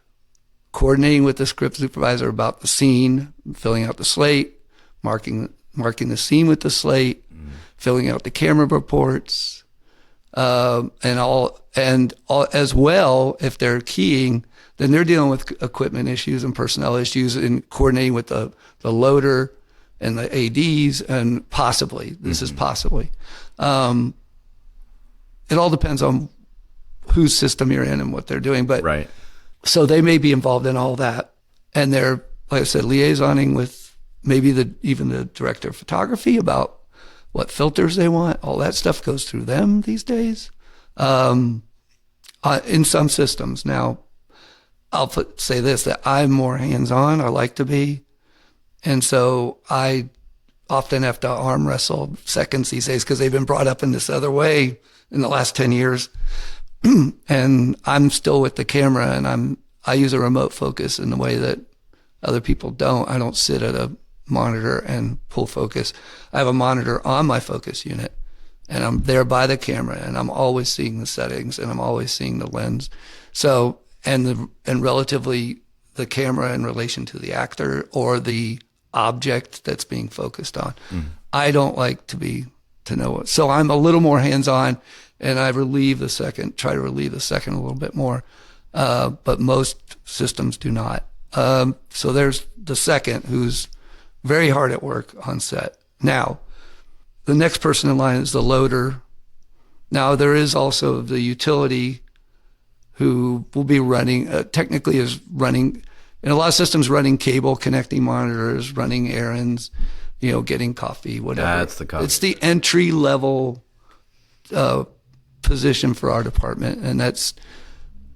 coordinating with the script supervisor about the scene, filling out the slate, marking the scene with the slate, filling out the camera reports, and as well, if they're keying, then they're dealing with equipment issues and personnel issues and coordinating with the loader and the ADs and possibly, this is possibly. It all depends on whose system you're in and what they're doing. But Right. so they may be involved in all that. And they're, like I said, liaisoning with maybe even the director of photography about what filters they want. All that stuff goes through them these days. In some systems. Now, I'll say this, that I'm more hands-on. I like to be. And so I often have to arm wrestle seconds these days because they've been brought up in this other way in the last 10 years. And I'm still with the camera, and I use a remote focus in the way that other people don't. I don't sit at a monitor and pull focus. I have a monitor on my focus unit, and I'm there by the camera, and I'm always seeing the settings, and I'm always seeing the lens. So, and relatively the camera in relation to the actor or the object that's being focused on. I don't like to know it. So I'm a little more hands-on, and I try to relieve the second a little bit more. But most systems do not. So there's the second, who's very hard at work on set. Now, the next person in line is the loader. Now, there is also the utility who will be running, technically is running, in a lot of systems, running cable, connecting monitors, running errands, getting coffee, whatever. That's the coffee. It's the entry level position for our department. And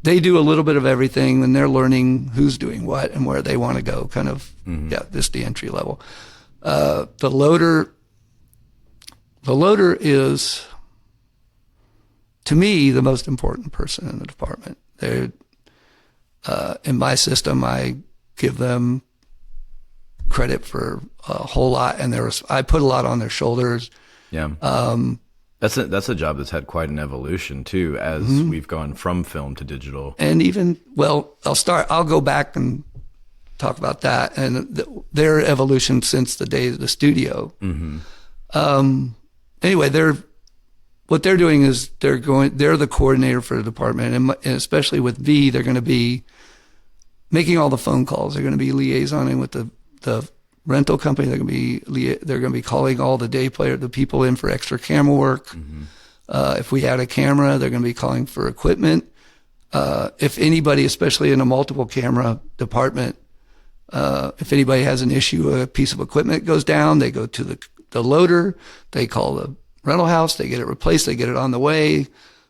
they do a little bit of everything, and they're learning who's doing what and where they want to go, kind of, this is the entry level. The loader is, to me, the most important person in the department. They're, in my system, I give them credit for a whole lot, and I put a lot on their shoulders. Yeah. That's a job that's had quite an evolution too, as we've gone from film to digital. And even, I'll go back and talk about that and their evolution since the days of the studio. Anyway, what they're doing is they're the coordinator for the department, and especially with V, they're going to be making all the phone calls. They're going to be liaisoning with the rental company. They're going to be calling all the day player, the people in for extra camera work. If we had a camera, they're going to be calling for equipment. If anybody, especially in a multiple camera department, if anybody has an issue, a piece of equipment goes down, they go to the loader, they call the rental house, they get it replaced, they get it on the way,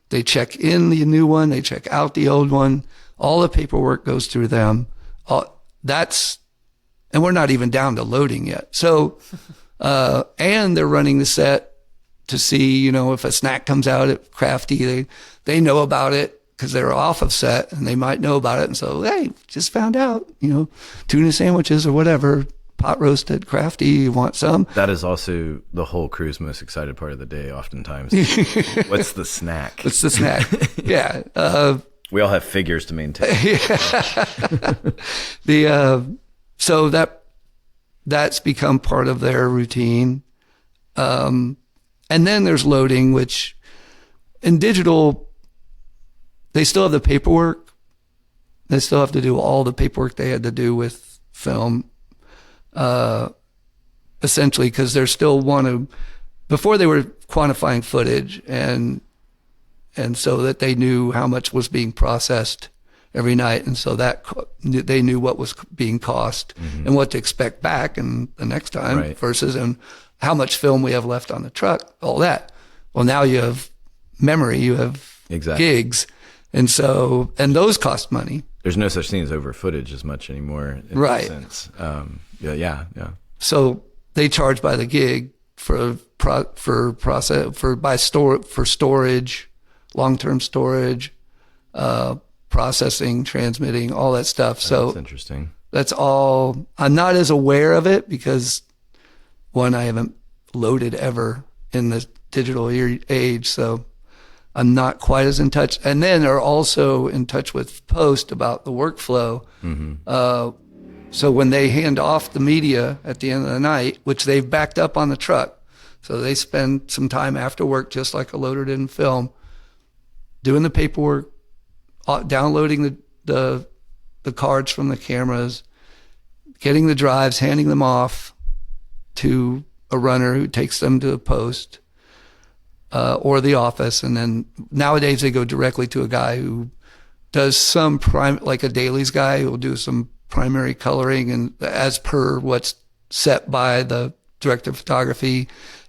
they check in the new one, they check out the old one. All the paperwork goes through them. And we're not even down to loading yet. So, and they're running the set to see, if a snack comes out at Crafty, they know about it because they're off of set and they might know about it. And so, hey, just found out, tuna sandwiches or whatever, pot roasted Crafty, you want some? That is also the whole crew's most excited part of the day, oftentimes. What's the snack? What's the snack? Yeah. We all have figures to maintain. So that's become part of their routine. And then there's loading, which in digital, they still have the paperwork. They still have to do all the paperwork they had to do with film, essentially, because they're still before they were quantifying footage and so that they knew how much was being processed every night, and so that they knew what was being cost and what to expect back and the next time, right, versus and how much film we have left on the truck, all that. Well, now you have memory, you have gigs, and those cost money. There's no such thing as over footage as much anymore, in right? That sense. Yeah. So they charge by the gig for storage, long-term storage. Processing, transmitting, all that stuff. So that's interesting. That's all. I'm not as aware of it because, one, I haven't loaded ever in the digital age, so I'm not quite as in touch. And then they're also in touch with post about the workflow. So when they hand off the media at the end of the night, which they've backed up on the truck, so they spend some time after work, just like a loader did in film, doing the paperwork, downloading the cards from the cameras, getting the drives, handing them off to a runner who takes them to the post or the office. And then nowadays they go directly to a guy who does some like a dailies guy who will do some primary coloring and as per what's set by the director of photography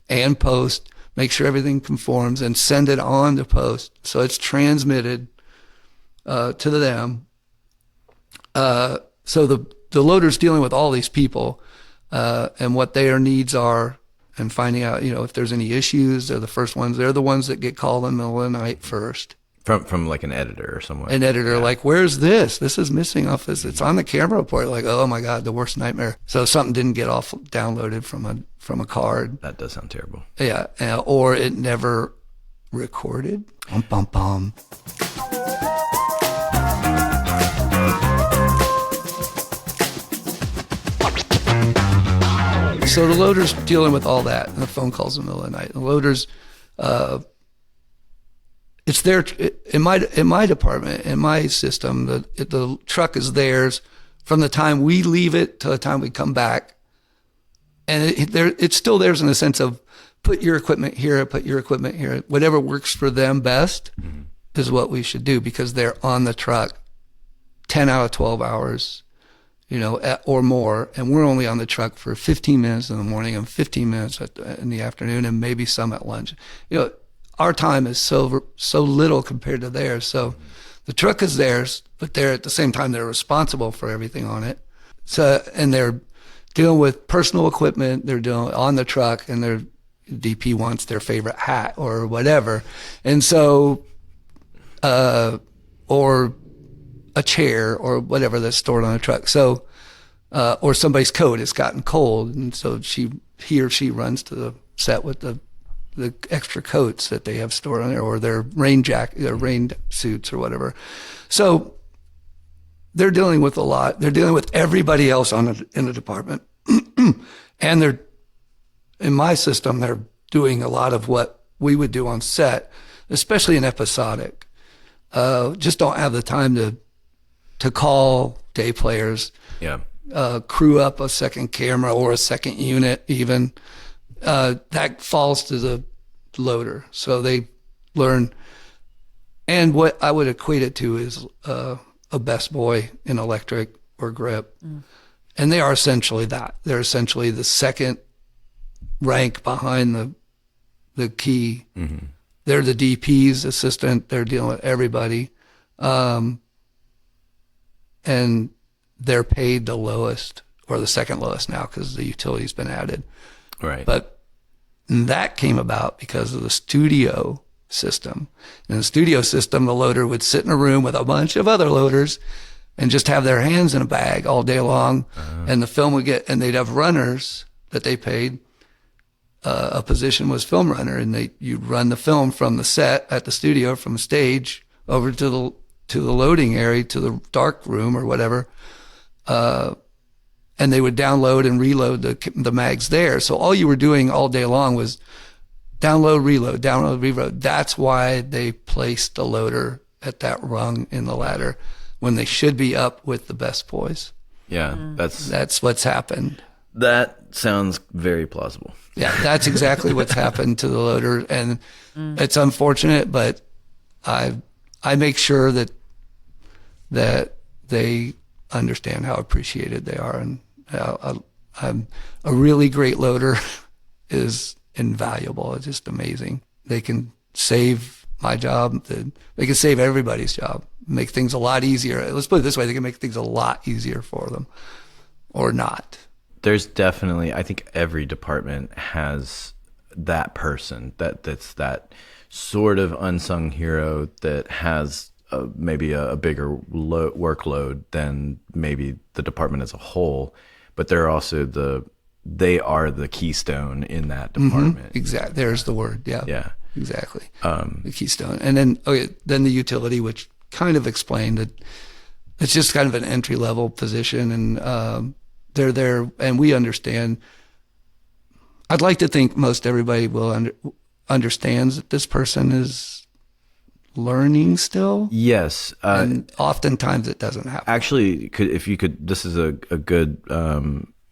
and post, make sure everything conforms and send it on to post. So it's transmitted to them. So the loader's dealing with all these people and what their needs are and finding out, if there's any issues. They're the first ones. They're the ones that get called in the middle of the night first. From like an editor or someone. An editor, like, where's this? This is missing off this. It's on the camera report. Like, oh my God, the worst nightmare. So something didn't get downloaded from a card. That does sound terrible. Yeah, or it never recorded. Bum, bum, bum. So the loader's dealing with all that, and the phone calls in the middle of the night. The loader's, it's there in my department, in my system. The truck is theirs from the time we leave it to the time we come back, and it's still theirs in the sense of put your equipment here, put your equipment here. Whatever works for them best is what we should do because they're on the truck 10 out of 12 hours. Or more, and we're only on the truck for 15 minutes in the morning and 15 minutes in the afternoon, and maybe some at lunch. Our time is so little compared to theirs. So the truck is theirs, but they're at the same time they're responsible for everything on it. So and they're dealing with personal equipment. They're dealing on the truck, and their DP wants their favorite hat or whatever, and so or a chair or whatever that's stored on a truck. So, or somebody's coat has gotten cold, and so he or she runs to the set with the extra coats that they have stored on there, or their rain suits or whatever. So they're dealing with a lot. They're dealing with everybody else in the department, and they're in my system. They're doing a lot of what we would do on set, especially in episodic. Just don't have the time to call day players, crew up a second camera or a second unit even. That falls to the loader. So they learn. And what I would equate it to is a best boy in electric or grip. And they are essentially that. They're essentially the second rank behind the key. Mm-hmm. They're the DP's assistant. They're dealing with everybody. And they're paid the lowest or the second lowest now because the utility's been added. Right. But that came about because of the studio system. In the studio system, the loader would sit in a room with a bunch of other loaders and just have their hands in a bag all day long. And the film would and they'd have runners that they paid. A position was film runner, and you'd run the film from the set at the studio, from the stage over to the loading area, to the dark room or whatever. And they would download and reload the mags there. So all you were doing all day long was download, reload. That's why they placed the loader at that rung in the ladder when they should be up with the best boys. Yeah, that's what's happened. That sounds very plausible. Yeah, that's exactly what's happened to the loader, and it's unfortunate, but I make sure that they understand how appreciated they are, and a really great loader is invaluable. It's just amazing. They can save my job. They can save everybody's job. Make things a lot easier. Let's put it this way: they can make things a lot easier for them, or not. There's definitely, I think every department has that person that's that sort of unsung hero that has maybe a bigger workload than maybe the department as a whole, but they're also they are the keystone in that department. Mm-hmm. Exactly. There's the word. Yeah. Yeah. Exactly. The keystone. And then, then the utility, which kind of explained that it's just kind of an entry level position, and they're there, and we understand. I'd like to think most everybody understands that this person is learning still. Yes. And oftentimes it doesn't happen. Actually, if you could, this is a good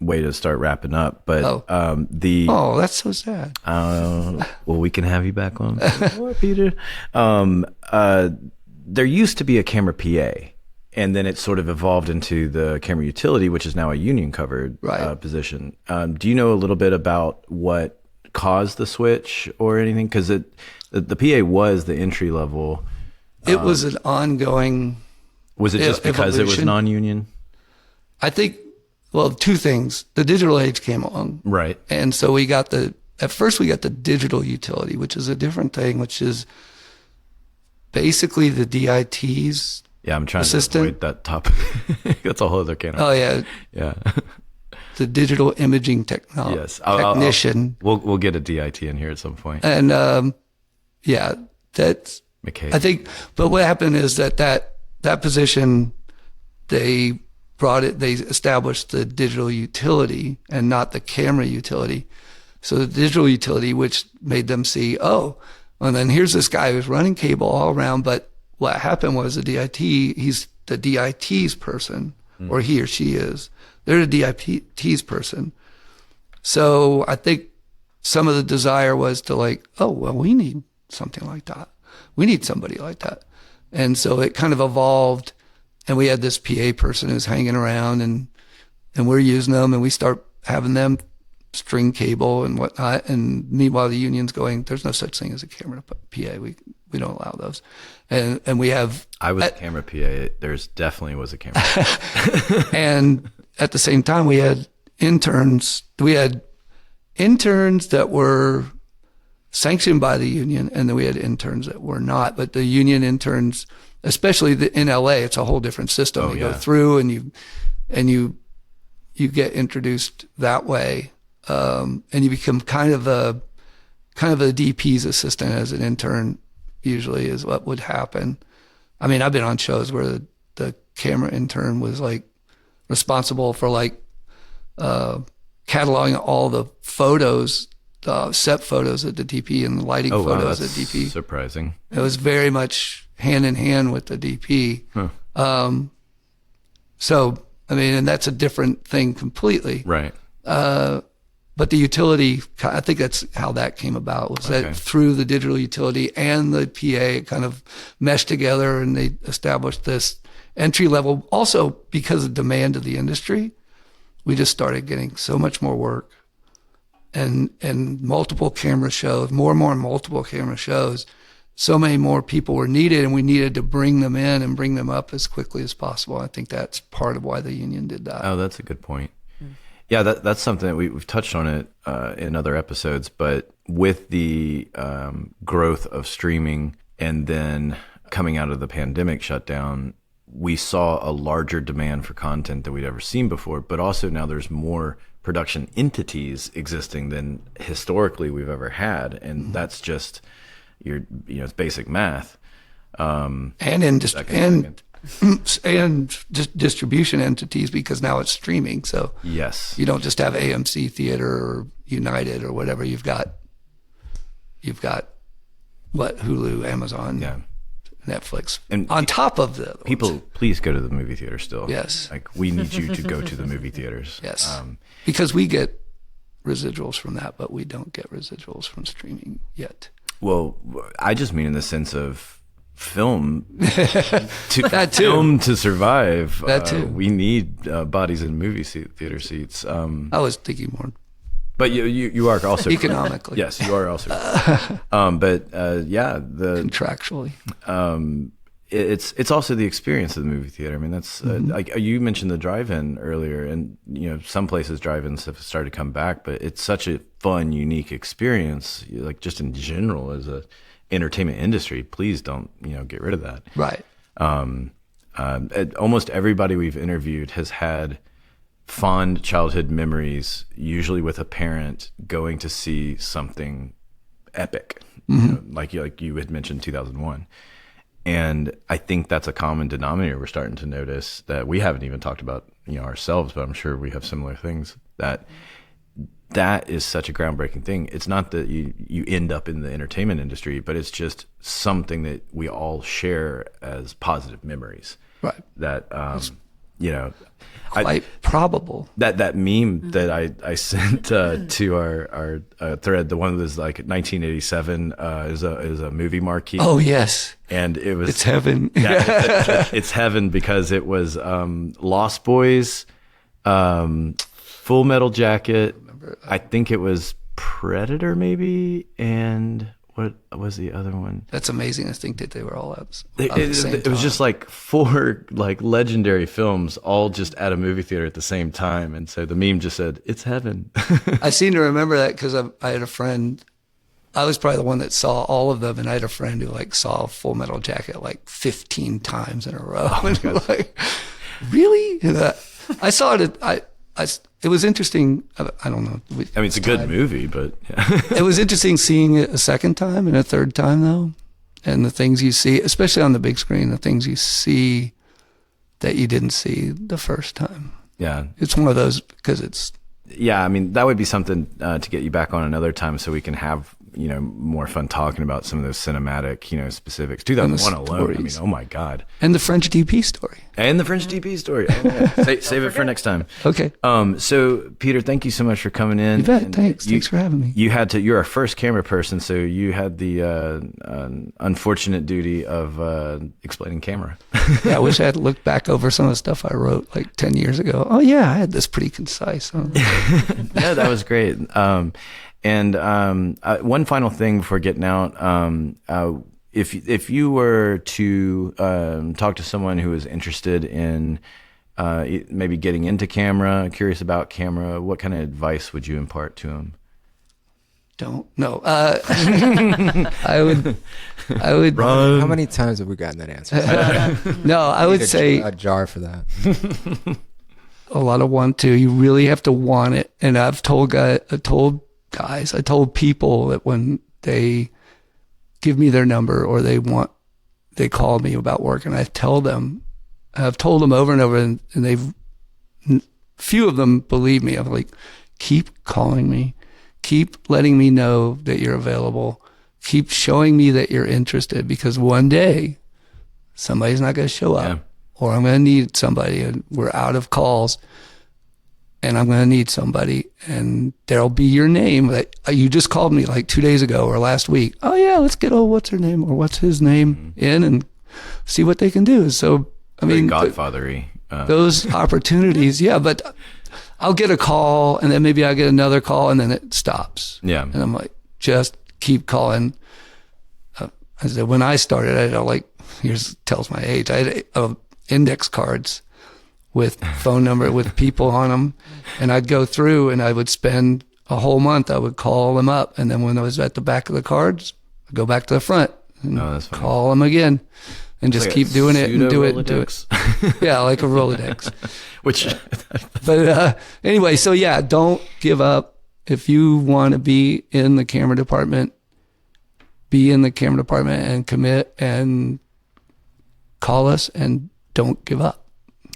way to start wrapping up. But Oh, that's so sad. well, we can have you back on more, Peter. There used to be a camera PA, and then it sort of evolved into the camera utility, which is now a union covered position. Do you know a little bit about what caused the switch or anything? Because the PA was the entry level. It was an ongoing. Was it just because it was evolution. non-union? I think, well, two things. The digital age came along. Right. And so at first we got the digital utility, which is a different thing, which is basically the DITs. Yeah, I'm trying Assistant. to avoid that topic. That's a whole other can of. Oh yeah, Yeah. the digital imaging technician. Yes. We'll get a DIT in here at some point. And yeah, that's. McKay. I think, but what happened is that position, they established the digital utility and not the camera utility. So the digital utility, which made them see, and then here's this guy who's running cable all around. But what happened was the DIT, he's the DIT's person, or he or she is. They're the DIT's person. So I think some of the desire was to we need something like that. We need somebody like that. And so it kind of evolved, and we had this PA person who's hanging around, and we're using them, and we start having them string cable and whatnot. And meanwhile, the union's going, there's no such thing as a camera PA. We don't allow those. And we have. I was a camera PA. There's definitely was a camera. And at the same time, we had interns. We had interns that were sanctioned by the union, and then we had interns that were not. But the union interns, especially in LA, it's a whole different system. You go through and you get introduced that way, and you become kind of a DP's assistant as an intern. Usually is what would happen. I mean, I've been on shows where the camera intern was responsible for cataloging all the photos, set photos at the DP and the lighting photos that's at DP. Surprising. It was very much hand in hand with the DP. Huh. So, I mean, and that's a different thing completely. Right. But the utility, I think that's how that came about, was that through the digital utility and the PA kind of meshed together, and they established this entry level. Also, because of demand of the industry, we just started getting so much more work and multiple camera shows, more and more multiple camera shows. So many more people were needed, and we needed to bring them in and bring them up as quickly as possible. I think that's part of why the union did that. Oh, that's a good point. Yeah, that's something that we've touched on it in other episodes, but with the growth of streaming and then coming out of the pandemic shutdown, we saw a larger demand for content than we'd ever seen before, but also now there's more production entities existing than historically we've ever had, and that's just it's basic math. And just distribution entities, because now it's streaming. So yes, you don't just have AMC Theater or United or whatever. You've got what, Hulu, Amazon, Netflix, and on top of the people. Please go to the movie theater still. Yes, we need you to go to the movie theaters. Yes, because we get residuals from that, but we don't get residuals from streaming yet. Well, I just mean in the sense of film to survive. That too. We need bodies in movie theater seats. I was thinking more, but you are also economically. Yes, you are also. Contractually. It's also the experience of the movie theater. I mean, that's like you mentioned the drive-in earlier, and some places drive-ins have started to come back, but it's such a fun, unique experience. Like just in general as a entertainment industry, please don't get rid of that. Right. Almost everybody we've interviewed has had fond childhood memories, usually with a parent going to see something epic, like you had mentioned 2001. And I think that's a common denominator we're starting to notice that we haven't even talked about ourselves, but I'm sure we have similar things, that that is such a groundbreaking thing. It's not that you end up in the entertainment industry, but it's just something that we all share as positive memories. Right. That, you know, Quite probable. that meme that I sent to our thread, the one that was like 1987 is a movie marquee. Oh, yes. And it was It's heaven. it's heaven because it was Lost Boys, Full Metal Jacket. I think it was Predator maybe, and what was the other one? That's amazing. I think that they were all out. It was just like 4 like legendary films all just at a movie theater at the same time, and so the meme just said it's heaven. I seem to remember that because I had a friend. I was probably the one that saw all of them, and I had a friend who like saw Full Metal Jacket like 15 times in a row. And like, really? And, I saw it. It was interesting. I don't know. I mean, it's a good movie, but yeah. It was interesting seeing it a second time and a third time though, and the things you see, especially on the big screen, the things you see that you didn't see the first time. Yeah. It's one of those because it's. Yeah, I mean, that would be something to get you back on another time so we can have, more fun talking about some of those cinematic, specifics. 2001 alone, I mean, oh my God. And the French DP story. And the French DP story. Oh, yeah. Save it for next time. Okay. So, Peter, thank you so much for coming in. You bet. And Thanks for having me. You're our first camera person, so you had the unfortunate duty of explaining camera. Yeah, I wish I had looked back over some of the stuff I wrote like 10 years ago. Oh, yeah, I had this pretty concise. Huh? Yeah, that was great. And one final thing before getting out, if you were to talk to someone who is interested in maybe getting into camera, curious about camera, what kind of advice would you impart to them? Don't know. I would. How many times have we gotten that answer? No, I would say a jar for that. a lot of want to. You really have to want it. And I've told people that when they give me their number or they call me about work, and I've told them over and over, and few of them believe me. I'm like, keep calling me, keep letting me know that you're available, keep showing me that you're interested, because one day somebody's not going to show up. Yeah. Or I'm going to need somebody, and we're out of calls, and I'm going to need somebody, and there'll be your name that you just called me like 2 days ago or last week. Oh yeah, let's get what's her name or what's his name in and see what they can do. So I mean, Godfathery. Those opportunities, yeah. But I'll get a call, and then maybe I'll get another call, and then it stops. Yeah. And I'm like, just keep calling. I said, when I started, I had tells my age. I had index cards with phone number with people on them, and I'd go through and I would spend a whole month. I would call them up, and then when I was at the back of the cards, I'd go back to the front and that's funny. call them again, and just Like keep doing it and do it and do it. Rolodex? Yeah, like a Rolodex. Which But anyway, so yeah, don't give up. If you want to be in the camera department, be in the camera department and commit and call us, and don't give up.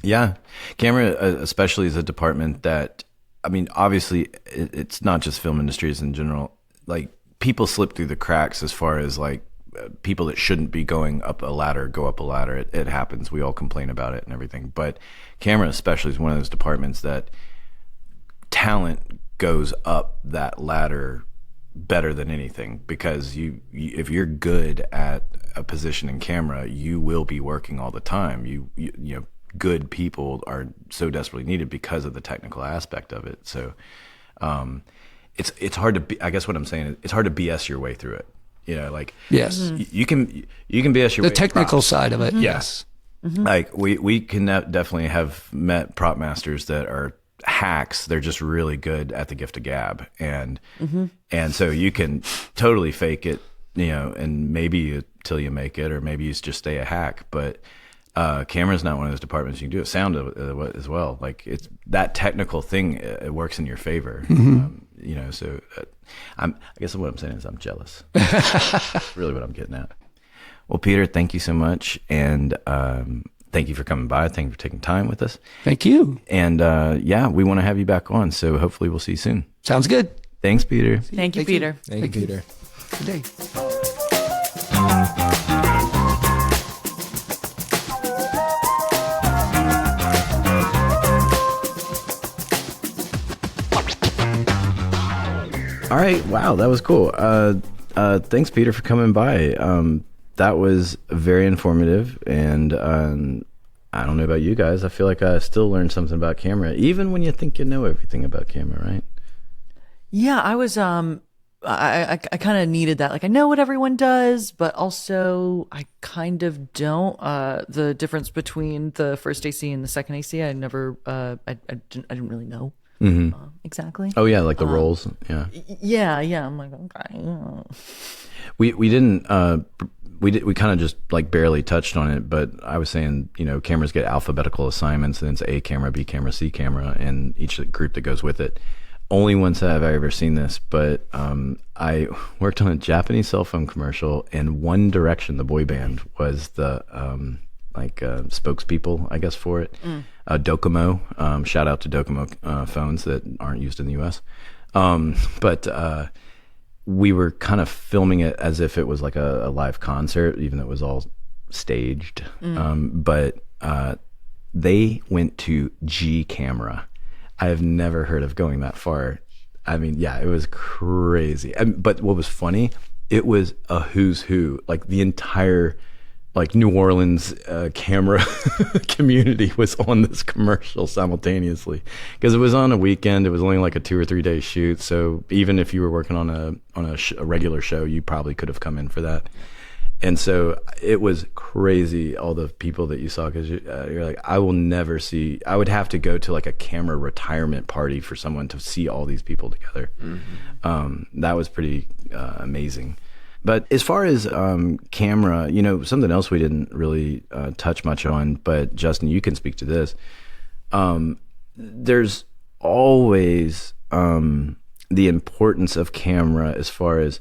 Yeah. Camera especially is a department that, I mean, obviously it's not just film industries in general. Like, people slip through the cracks as far as like people that shouldn't be going up a ladder go up a ladder. It happens. We all complain about it and everything. But camera especially is one of those departments that talent goes up that ladder better than anything, because you if you're good at a position in camera, you will be working all the time. You know, good people are so desperately needed because of the technical aspect of it. So it's hard to be, I guess what I'm saying is it's hard to BS your way through it. Like, Yes. you can BS your way The technical props. side of it. Yes. Like we can definitely have met prop masters that are hacks. They're just really good at the gift of gab, and so you can totally fake it, and maybe till you make it, or maybe you just stay a hack. But camera's not one of those departments you can do it. Sound as well. Like, it's that technical thing. It works in your favor. So I guess what I'm saying is I'm jealous. That's really what I'm getting at. Well, Peter, thank you so much, and thank you for coming by. Thank you for taking time with us. Thank you. And yeah, we want to have you back on. So hopefully we'll see you soon. Sounds good. Thanks, Peter. Thank you, Thank you. Peter. Thank you, Peter. Good day. All right. Wow, that was cool. Thanks, Peter, for coming by. That was very informative, and I don't know about you guys. I feel like I still learned something about camera, even when you think you know everything about camera, right? Yeah, I was I kind of needed that. Like, I know what everyone does, but also I kind of don't. The difference between the first AC and the second AC, I never I didn't really know exactly. Oh yeah, like the roles. Yeah. Yeah. I'm like, okay. Yeah. We didn't we kind of just like barely touched on it, but I was saying, you know, cameras get alphabetical assignments, and it's A camera, B camera, C camera, and each group that goes with it. Only once have I ever seen this, but I worked on a Japanese cell phone commercial, and One Direction, the boy band, was the spokespeople, I guess, for it. Docomo, shout out to Docomo phones that aren't used in the U.S. But we were kind of filming it as if it was like a live concert, even though it was all staged. But they went to G camera. I have never heard of going that far. I mean, yeah, it was crazy. But what was funny, it was a who's who, like the entire like New Orleans camera community was on this commercial simultaneously, because it was on a weekend. It was only like a 2 or 3 day shoot. So even if you were working on a regular show, you probably could have come in for that. And so it was crazy, all the people that you saw, because you're like, I will never see. I would have to go to like a camera retirement party for someone to see all these people together. That was pretty amazing. But as far as camera, you know, something else we didn't really touch much on, but Justin, you can speak to this. There's always the importance of camera as far as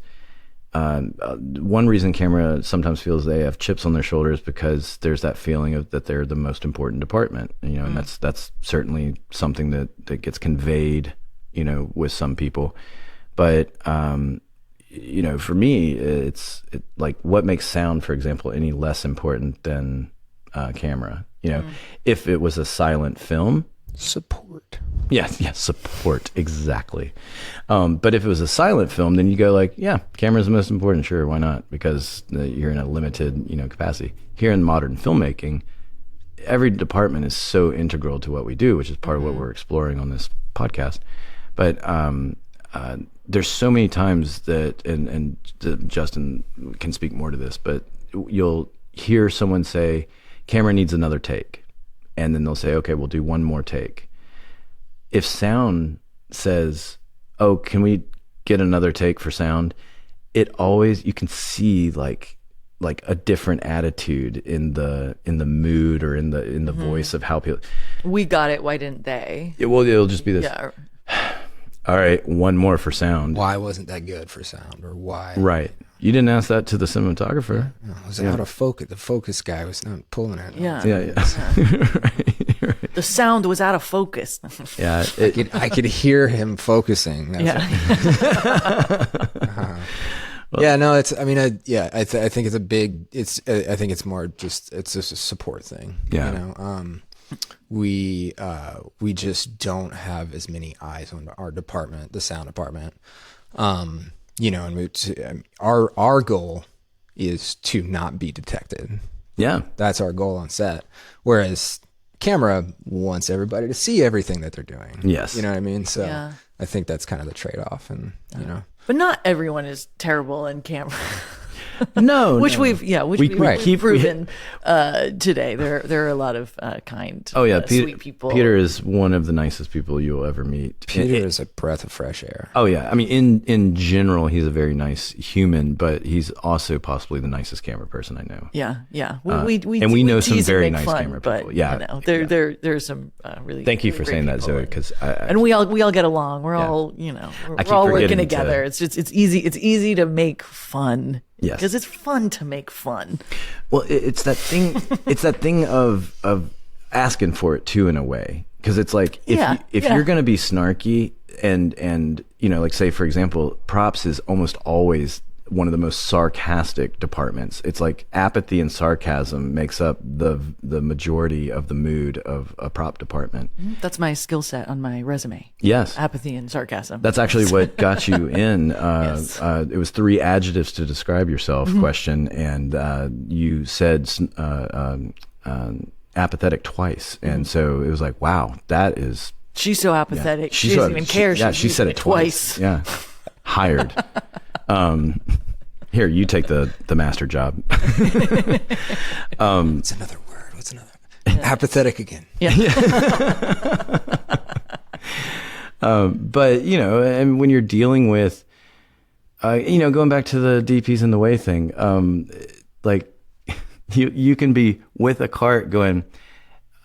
one reason camera sometimes feels they have chips on their shoulders, because there's that feeling of that they're the most important department, you know, and that's certainly something that gets conveyed, you know, with some people. But you know, for me, it's like, what makes sound, for example, any less important than camera? You know, if it was a silent film, Support. yeah, support, exactly. But if it was a silent film, then you go like, yeah, camera's the most important, sure, why not? Because you're in a limited, you know, capacity. Here in modern filmmaking, every department is so integral to what we do, which is part of what we're exploring on this podcast. But there's so many times that, and Justin can speak more to this, but you'll hear someone say, camera needs another take. And then they'll say, okay, we'll do one more take. If sound says, oh, can we get another take for sound? It always, you can see like a different attitude in the mood or in the voice of how people. We got it. Why didn't they? It'll just be this. Yeah. All right, one more for sound. Why wasn't that good for sound, or why? Right. You didn't ask that to the cinematographer. No, it was out of focus. The focus guy was not pulling it. Yeah. Yeah. Right. The sound was out of focus. Yeah. I could hear him focusing. That's Yeah. No, it's. I mean, I think it's a big. I think it's more just. It's just a support thing. Yeah. You know. We just don't have as many eyes on our department, the sound department. You know, and our goal is to not be detected. Yeah. That's our goal on set. Whereas camera wants everybody to see everything that they're doing. Yes. You know what I mean? So Yeah. I think that's kind of the trade-off, and you know. But not everyone is terrible in camera. No. Which no. we've Right. proven today. There are a lot of kind, Oh yeah, sweet people. Peter is one of the nicest people you'll ever meet. Peter is a breath of fresh air. Oh yeah, I mean, in general, he's a very nice human, but he's also possibly the nicest camera person I know. Yeah. And we know some tease and very make nice fun, camera but, people. Yeah, you know, yeah. there's some really. Thank you really for great saying that, people, Zoe, and- because and we all get along. We're all, you know, I we're keep all forgetting working to- together. It's easy to make fun Yes. Because it's fun to make fun. Well, it's that thing. It's that thing of asking for it too, in a way. Because it's like if you're going to be snarky and like say for example, props is almost always one of the most sarcastic departments. It's like apathy and sarcasm makes up the majority of the mood of a prop department. That's my skill set on my resume. Yes. Apathy and sarcasm. That's actually what got you in. Yes. It was 3 adjectives to describe yourself question, and you said apathetic twice. And so it was like, wow, that is... She's so apathetic. Yeah. She doesn't even care. She said it twice. Yeah. Hired. Here, you take the master job. It's another word. What's another? Apathetic again. Yeah. But, and when you're dealing with, going back to the DPs in the way thing, like you can be with a cart going,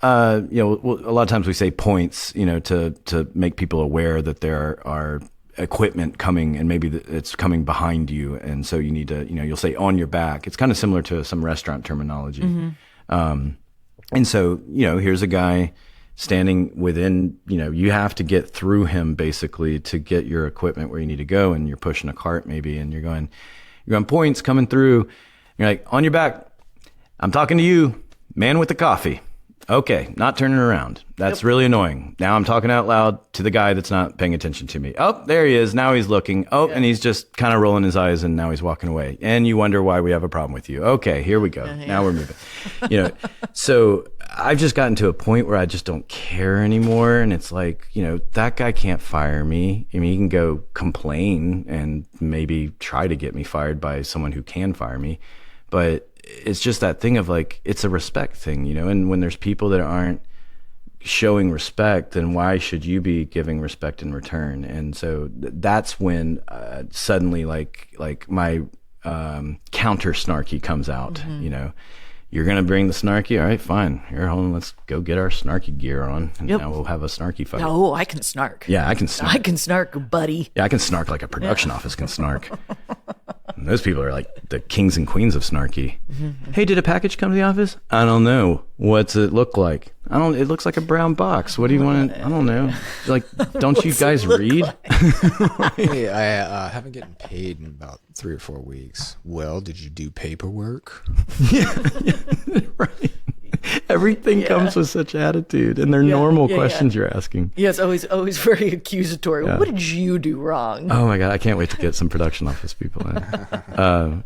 a lot of times we say points, to make people aware that there are equipment coming and maybe it's coming behind you. And so you need to, you'll say on your back. It's kind of similar to some restaurant terminology. And so, here's a guy standing within, you have to get through him basically to get your equipment where you need to go. And you're pushing a cart maybe, and you're going points coming through. You're like, on your back. I'm talking to you, man with the coffee. Okay, not turning around. That's really annoying. Now I'm talking out loud to the guy that's not paying attention to me. Oh, there he is. Now he's looking. Oh, and he's just kind of rolling his eyes, and now he's walking away. And you wonder why we have a problem with you. Okay, here we go. Now we're moving. So I've just gotten to a point where I just don't care anymore. And it's like, that guy can't fire me. I mean, he can go complain and maybe try to get me fired by someone who can fire me. But it's just that thing of like, it's a respect thing, and when there's people that aren't showing respect, then why should you be giving respect in return? And so that's when suddenly like my counter snarky comes out. You're going to bring the snarky. All right, fine. Here, hold on. Let's go get our snarky gear on. And now we'll have a snarky fight. Oh, I can snark. Yeah, I can snark. I can snark, buddy. Yeah, I can snark like a production office can snark. And those people are like the kings and queens of snarky. Hey, did a package come to the office? I don't know. What's it look like? It looks like a brown box. What do you want to, I don't know. Like, don't you guys read? Hey, I haven't gotten paid in about 3 or 4 weeks. Well, did you do paperwork? Yeah, right. Everything comes with such attitude, and they're normal questions you're asking. Yeah, it's always very accusatory. Yeah. What did you do wrong? Oh my God, I can't wait to get some production office people in. I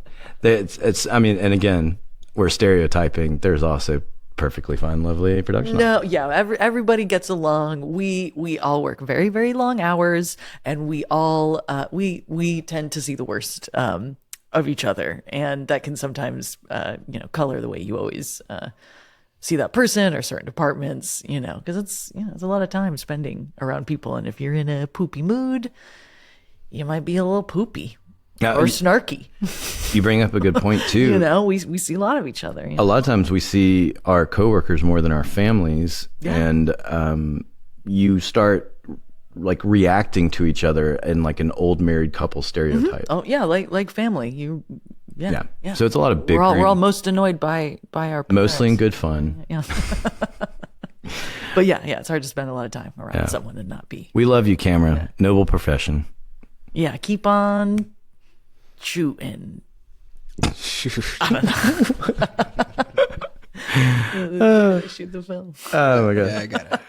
mean, and again, we're stereotyping. There's also perfectly fine, lovely production office. Yeah, everybody gets along. We all work very, very long hours, and we all we tend to see the worst of each other, and that can sometimes color the way you always see that person or certain departments, because it's a lot of time spending around people. And if you're in a poopy mood, you might be a little poopy or snarky. You bring up a good point too. We see a lot of each other. A lot of times we see our coworkers more than our families, and you start like reacting to each other in like an old married couple stereotype. Oh yeah, like family. Yeah. So it's a lot of big. We're all most annoyed by our parents. Mostly in good fun. Yeah. But yeah, it's hard to spend a lot of time around someone and not be. We love you, camera. Noble profession. Yeah, keep on shooting. I don't know. Shoot the film. Oh my God. Yeah, I got it.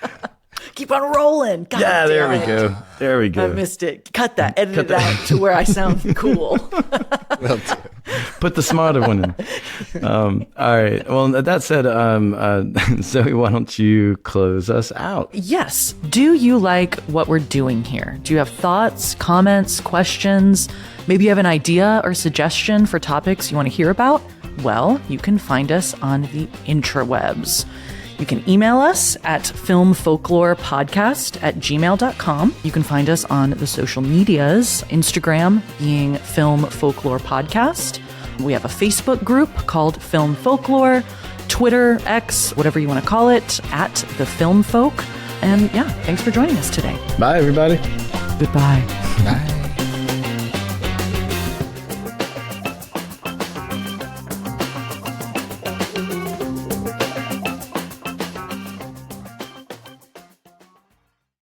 Keep on rolling. God there we damn it. go. There we go. I missed it. Cut that. Edit it out to where I sound cool. Will do. Put the smarter one in. All right. Well, that said, Zoe, why don't you close us out? Yes. Do you like what we're doing here? Do you have thoughts, comments, questions? Maybe you have an idea or suggestion for topics you want to hear about? Well, you can find us on the intrawebs. You can email us at filmfolklorepodcast@gmail.com. You can find us on the social medias, Instagram being Film Folklore Podcast. We have a Facebook group called Film Folklore, Twitter, X, whatever you want to call it, at The Film Folk. And yeah, thanks for joining us today. Bye, everybody. Goodbye. Bye.